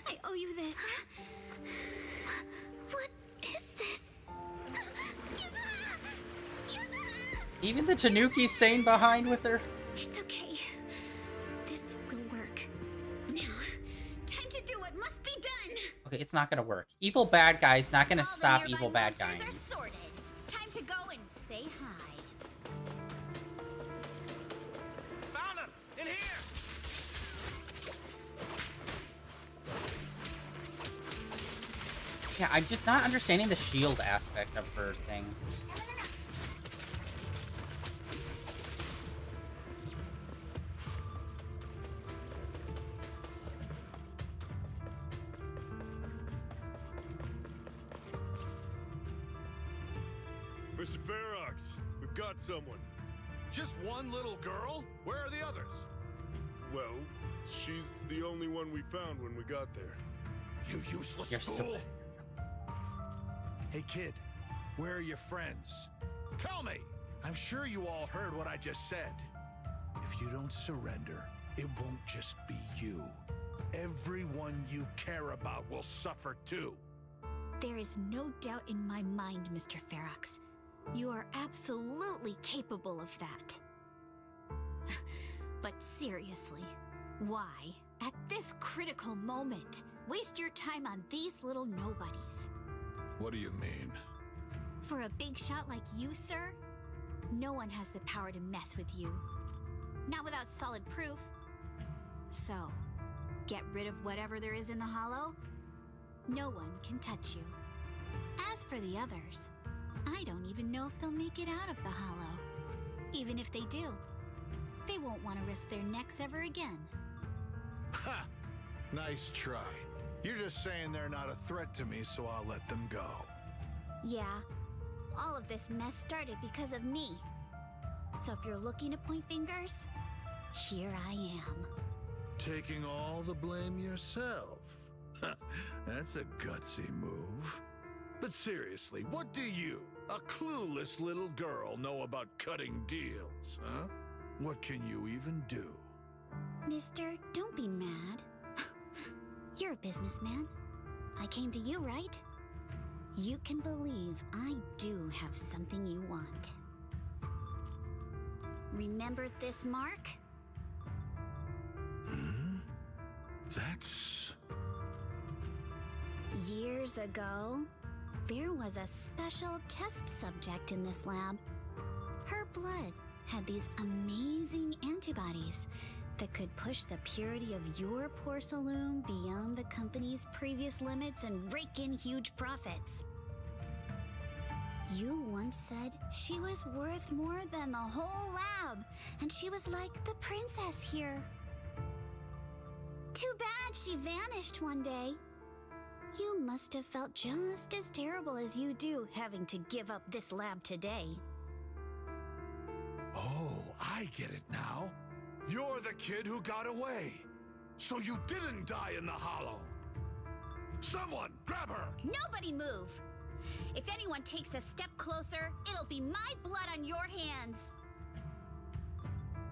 J: I owe you this. What is this? Yuzuha! Yuzuha!
A: Even the Tanuki staying behind with her.
J: It's okay. This will work. Now, time to do what must be done.
A: Okay, it's not gonna work. Evil bad guys not gonna stop evil bad guys.
J: Monsters are sorted. Time to go and say hi.
R: Found him! In here!
A: Yeah, I'm just not understanding the shield aspect of her thing.
N: Mr. Ferox, we've got someone.
M: Just one little girl? Where are the others?
N: Well, She's the only one we found when we got there.
M: You useless
A: You're so
M: fool! Hey kid, where are your friends? Tell me! I'm sure you all heard what I just said. If you don't surrender, it won't just be you. Everyone you care about will suffer too.
J: There is no doubt in my mind, Mr. Ferox. You are absolutely capable of that. But seriously, why, at this critical moment, waste your time on these little nobodies?
M: What do you mean?
J: For a big shot like you, sir, no one has the power to mess with you. Not without solid proof. So, get rid of whatever there is in the hollow. No one can touch you. As for the others, I don't even know if they'll make it out of the hollow. Even if they do, they won't want to risk their necks ever again.
M: Ha! Nice try. You're just saying they're not a threat to me, so I'll let them go.
J: Yeah, all of this mess started because of me. So if you're looking to point fingers, here I am.
M: Taking all the blame yourself. That's a gutsy move. But seriously, what do you, a clueless little girl, know about cutting deals, huh? What can you even do?
J: Mister, don't be mad. You're a businessman. I came to you, right? You can believe I do have something you want. Remember this mark?
M: That's...
J: Years ago, there was a special test subject in this lab. Her blood had these amazing antibodies that could push the purity of your porcelain beyond the company's previous limits and rake in huge profits. You once said she was worth more than the whole lab, and she was like the princess here. Too bad she vanished one day. You must have felt just as terrible as you do having to give up this lab today.
M: Oh, I get it now. You're the kid who got away. So you didn't die in the hollow. Someone, grab her!
J: Nobody move! If anyone takes a step closer, it'll be my blood on your hands.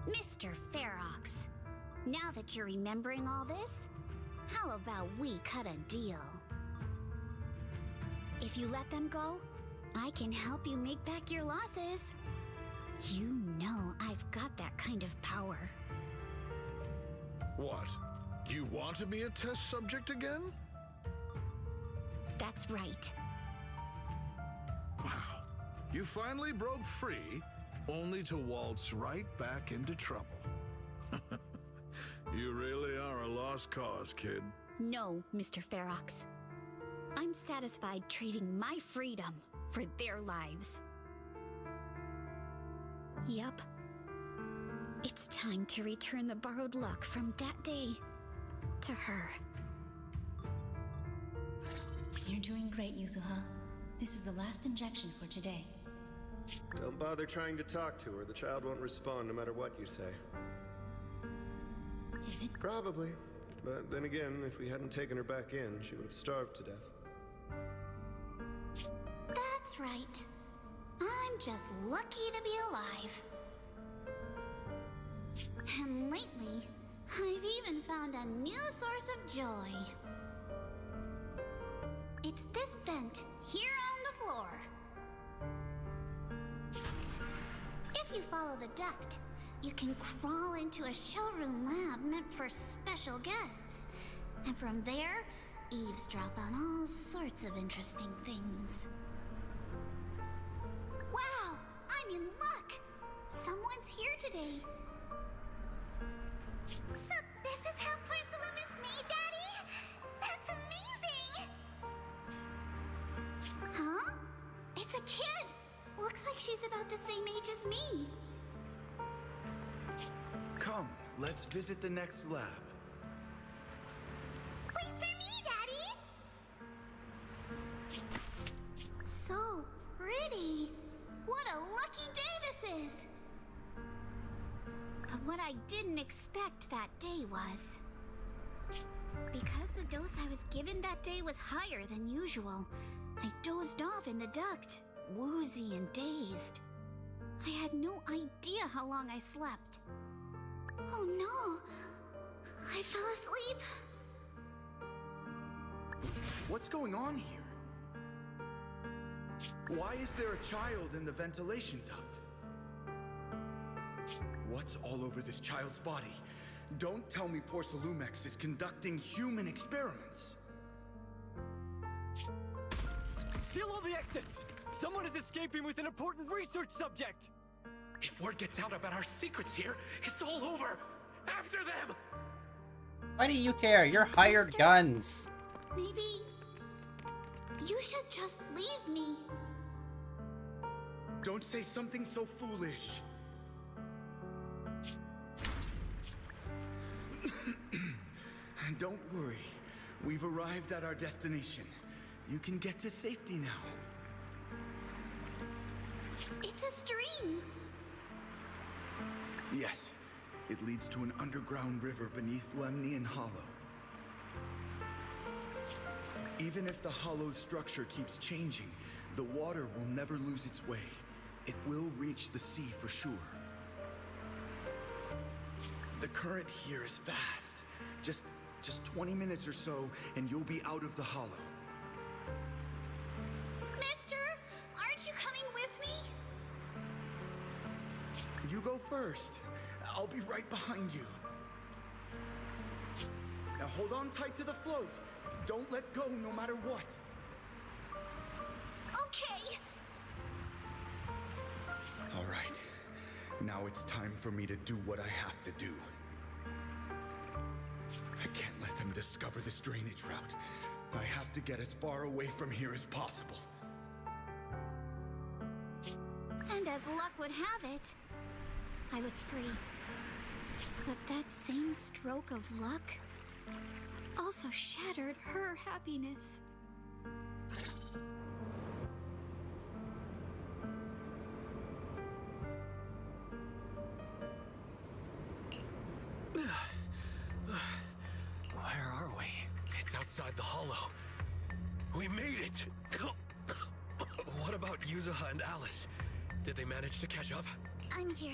J: Mr. Ferox, now that you're remembering all this, how about we cut a deal? If you let them go, I can help you make back your losses. You know I've got that kind of power.
M: What? You want to be a test subject again?
J: That's right.
M: Wow. You finally broke free, only to waltz right back into trouble. You really are a lost cause, kid.
J: No, Mr. Ferox. I'm satisfied trading my freedom for their lives. Yup. It's time to return the borrowed luck from that day to her.
S: You're doing great, Yuzuha. This is the last injection for today.
P: Don't bother trying to talk to her. The child won't respond no matter what you say.
S: Is it?
P: Probably. But then again, if we hadn't taken her back in, she would have starved to death.
J: That's right. I'm just lucky to be alive. And lately, I've even found a new source of joy. It's this vent here on the floor. If you follow the duct, you can crawl into a showroom lab meant for special guests. And from there, eavesdrop on all sorts of interesting things. Wow, I'm in luck! Someone's here today.
D: So this is how porcelain is made, Daddy? That's amazing!
J: Huh? It's a kid! Looks like she's about the same age as me.
K: Come, let's visit the next lab.
D: Wait for me, Daddy!
J: So pretty. What a lucky day this is. But what I didn't expect that day was... because the dose I was given that day was higher than usual, I dozed off in the duct, woozy and dazed. I had no idea how long I slept. Oh no! I fell asleep!
K: What's going on here? Why is there a child in the ventilation duct? What's all over this child's body? Don't tell me Porcelumex is conducting human experiments.
T: Seal all the exits! Someone is escaping with an important research subject!
U: If word gets out about our secrets here, it's all over! After them!
A: Why do you care? You're hired guns.
J: Maybe... you should just leave me.
K: Don't say something so foolish. Don't worry. We've arrived at our destination. You can get to safety now.
J: It's a stream.
K: Yes. It leads to an underground river beneath Lemnian Hollow. Even if the hollow's structure keeps changing, the water will never lose its way. It will reach the sea for sure. The current here is fast. Just 20 minutes or so, and you'll be out of the hollow.
J: Mister, aren't you coming with me?
K: You go first. I'll be right behind you. Now hold on tight to the float. Don't let go no matter what.
J: Okay.
K: All right. Now it's time for me to do what I have to do. I can't let them discover this drainage route. I have to get as far away from here as possible.
J: And as luck would have it, I was free. But that same stroke of luck also shattered her happiness.
B: Where are we? It's outside the hollow. We made it! What about Yuzuha and Alice? Did they manage to catch up?
J: I'm here.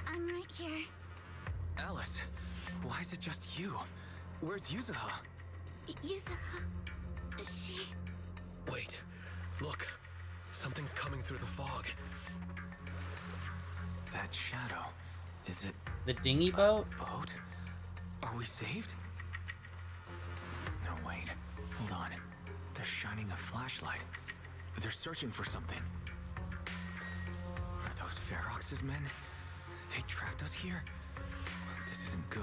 J: I'm right here.
E: Alice, why is it just you? Where's Yuzuha?
J: Yuzuha... she...
B: Wait. Look. Something's coming through the fog.
E: That shadow. Is it...
A: the dinghy boat?
E: Boat? Are we saved? No, wait. Hold on. They're shining a flashlight. They're searching for something. Are those Ferox's men? They tracked us here? This isn't good.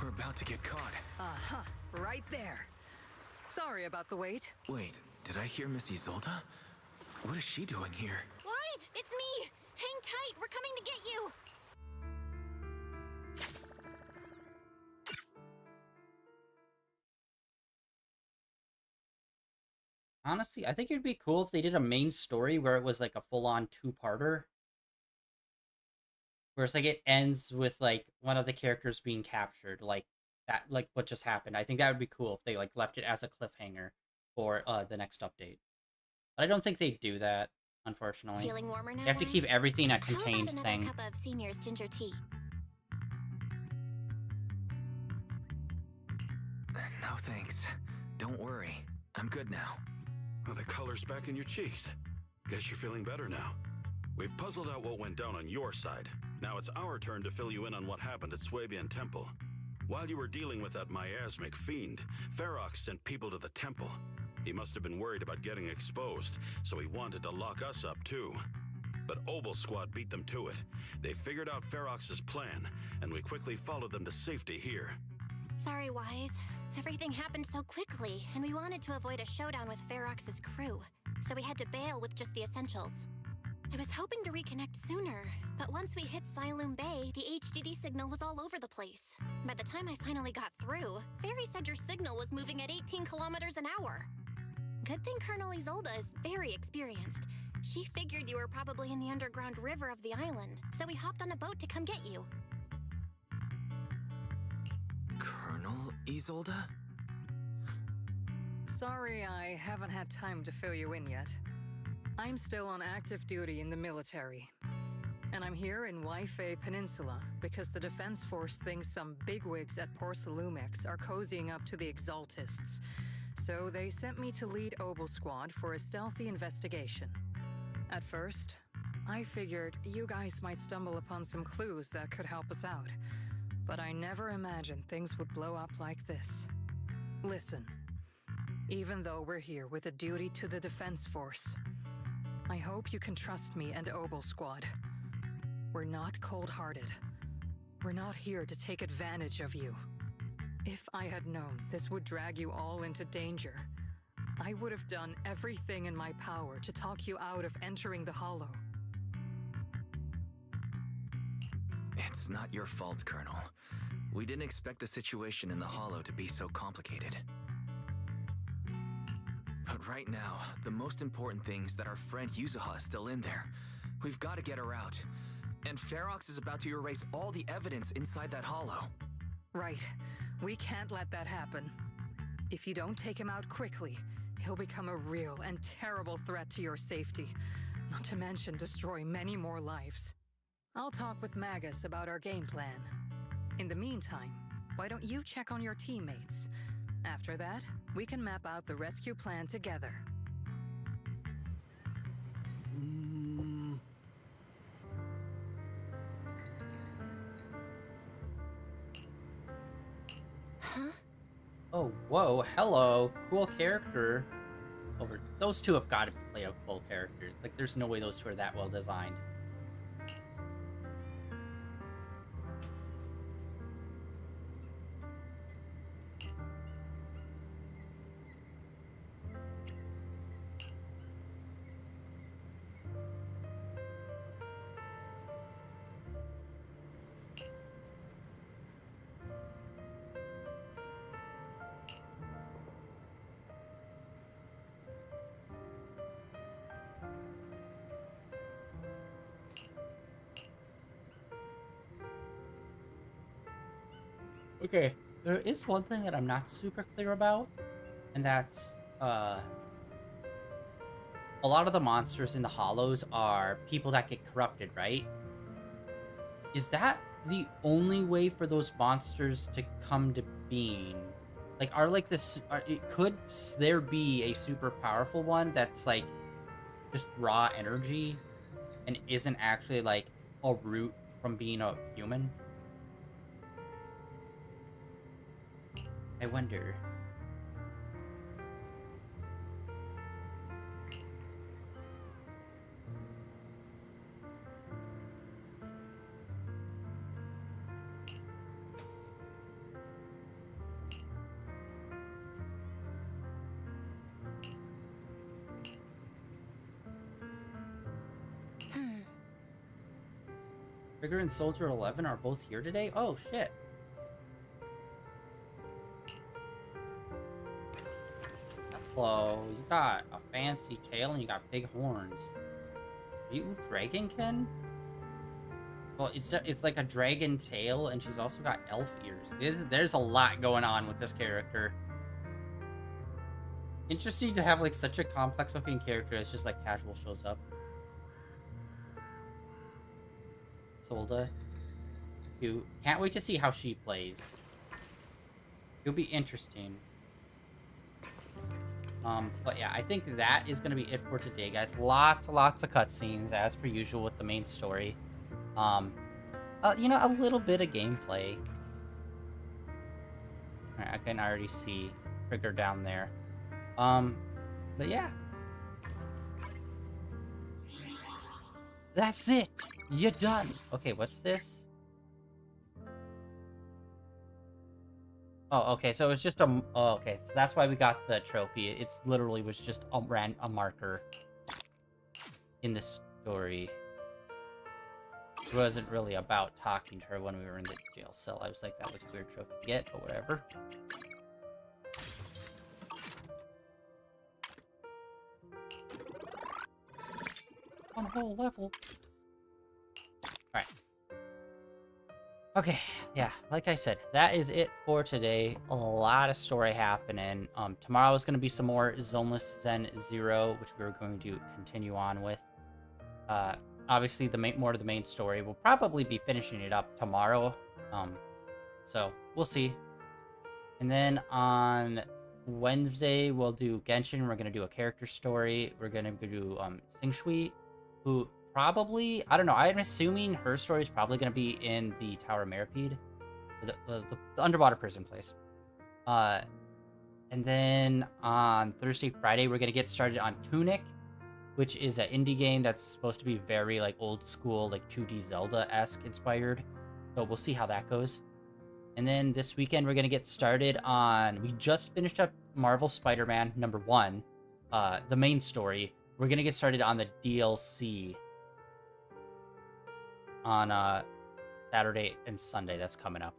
E: We're about to get caught.
F: Uh-huh. Right there. Sorry about the wait.
E: Wait, did I hear Miss Isolde? What is she doing here?
L: Wise, it's me! Hang tight, we're coming to get you!
A: Honestly, I think it'd be cool if they did a main story where it was like a full-on two-parter. Where it's like it ends with like one of the characters being captured, like that, like what just happened. I think that would be cool if they like left it as a cliffhanger for the next update. But I don't think they do that, unfortunately.
L: Feeling warmer now,
A: They have to keep
L: Wise?
A: everything a
L: How
A: contained
L: about
A: thing.
L: another cup of Senior's ginger tea?
E: No thanks. Don't worry. I'm good now.
I: Well, the color's back in your cheeks. Guess you're feeling better now. We've puzzled out what went down on your side. Now it's our turn to fill you in on what happened at Swabian Temple. While you were dealing with that miasmic fiend, Ferox sent people to the temple. He must have been worried about getting exposed, so he wanted to lock us up too. But Obel Squad beat them to it. They figured out Ferox's plan, and we quickly followed them to safety here.
L: Sorry, Wise. Everything happened so quickly, and we wanted to avoid a showdown with Ferox's crew, so we had to bail with just the essentials. I was hoping to reconnect sooner, but once we hit Siloam Bay, the HDD signal was all over the place. By the time I finally got through, Fairy said your signal was moving at 18 kilometers an hour. Good thing Colonel Isolde is very experienced. She figured you were probably in the underground river of the island, so we hopped on a boat to come get you.
E: Colonel Isolde?
F: Sorry I haven't had time to fill you in yet. I'm still on active duty in the military. And I'm here in Waifei Peninsula because the Defense Force thinks some bigwigs at Porcelumix are cozying up to the Exaltists. So they sent me to lead Obel Squad for a stealthy investigation. At first, I figured you guys might stumble upon some clues that could help us out. But I never imagined things would blow up like this. Listen, even though we're here with a duty to the Defense Force, I hope you can trust me and Obel Squad. We're not cold-hearted. We're not here to take advantage of you. If I had known this would drag you all into danger, I would have done everything in my power to talk you out of entering the Hollow.
E: It's not your fault, Colonel. We didn't expect the situation in the Hollow to be so complicated. But right now, the most important thing is that our friend Yuzuha is still in there. We've got to get her out. And Ferox is about to erase all the evidence inside that Hollow.
F: Right. We can't let that happen. If you don't take him out quickly, he'll become a real and terrible threat to your safety, not to mention destroy many more lives. I'll talk with Magus about our game plan. In the meantime, why don't you check on your teammates? After that, we can map out the rescue plan together.
L: Huh?
A: Oh, whoa, hello. Cool character. Over. Those two have got to play out cool characters. Like, there's no way those two are that well designed. Okay, there is one thing that I'm not super clear about, and that's, a lot of the monsters in the Hollows are people that get corrupted, right? Is that the only way for those monsters to come to being? Like, could there be a super powerful one that's, like, just raw energy and isn't actually, like, a root from being a human? I wonder. Trigger and Soldier 11 are both here today? Oh, shit. Hello, you got a fancy tail and you got big horns. Are you Dragonkin? Well, it's like a dragon tail, and she's also got elf ears. There's a lot going on with this character. Interesting to have like such a complex looking character that's just like casual shows up. Solda. You can't wait to see how she plays. It'll be interesting. But yeah, I think that is going to be it for today, guys. Lots of cutscenes, as per usual, with the main story. You know, a little bit of gameplay. Alright, I can already see Trigger down there. But yeah. That's it! You're done! Okay, what's this? Oh, okay, so it's just a... Oh, okay, so that's why we got the trophy. It's literally was just a marker in the story. It wasn't really about talking to her when we were in the jail cell. I was like, that was a weird trophy to get, but whatever. On a whole level. Alright. Okay, yeah, like I said, that is it for today. A lot of story happening. Tomorrow is going to be some more Zenless Zone Zero, which we're going to continue on with. Obviously, more of the main story. We'll probably be finishing it up tomorrow. So we'll see. And then on Wednesday, we'll do Genshin. We're going to do a character story. We're going to do Singshui, who probably, I don't know, I'm assuming her story is probably going to be in the Tower of Meripede, the underwater prison place. And then on Thursday, Friday, we're going to get started on Tunic, which is an indie game that's supposed to be very like old school, like 2D Zelda-esque inspired. So we'll see how that goes. And then this weekend, we're going to get started on, we just finished up Marvel Spider-Man #1, the main story. We're going to get started on the DLC on Saturday and Sunday. That's coming up.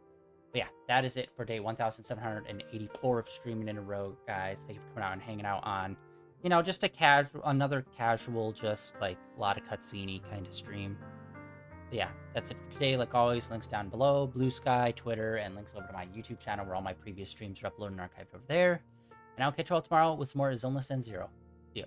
A: But yeah, that is it for day 1784 of streaming in a row, guys. Thank you for coming out and hanging out on, just another casual, just like a lot of cutscene kind of stream. But yeah, that's it for today. Like always, links down below, Blue Sky, Twitter, and links over to my YouTube channel where all my previous streams are uploaded and archived over there. And I'll catch you all tomorrow with some more Zenless Zone Zero. See ya.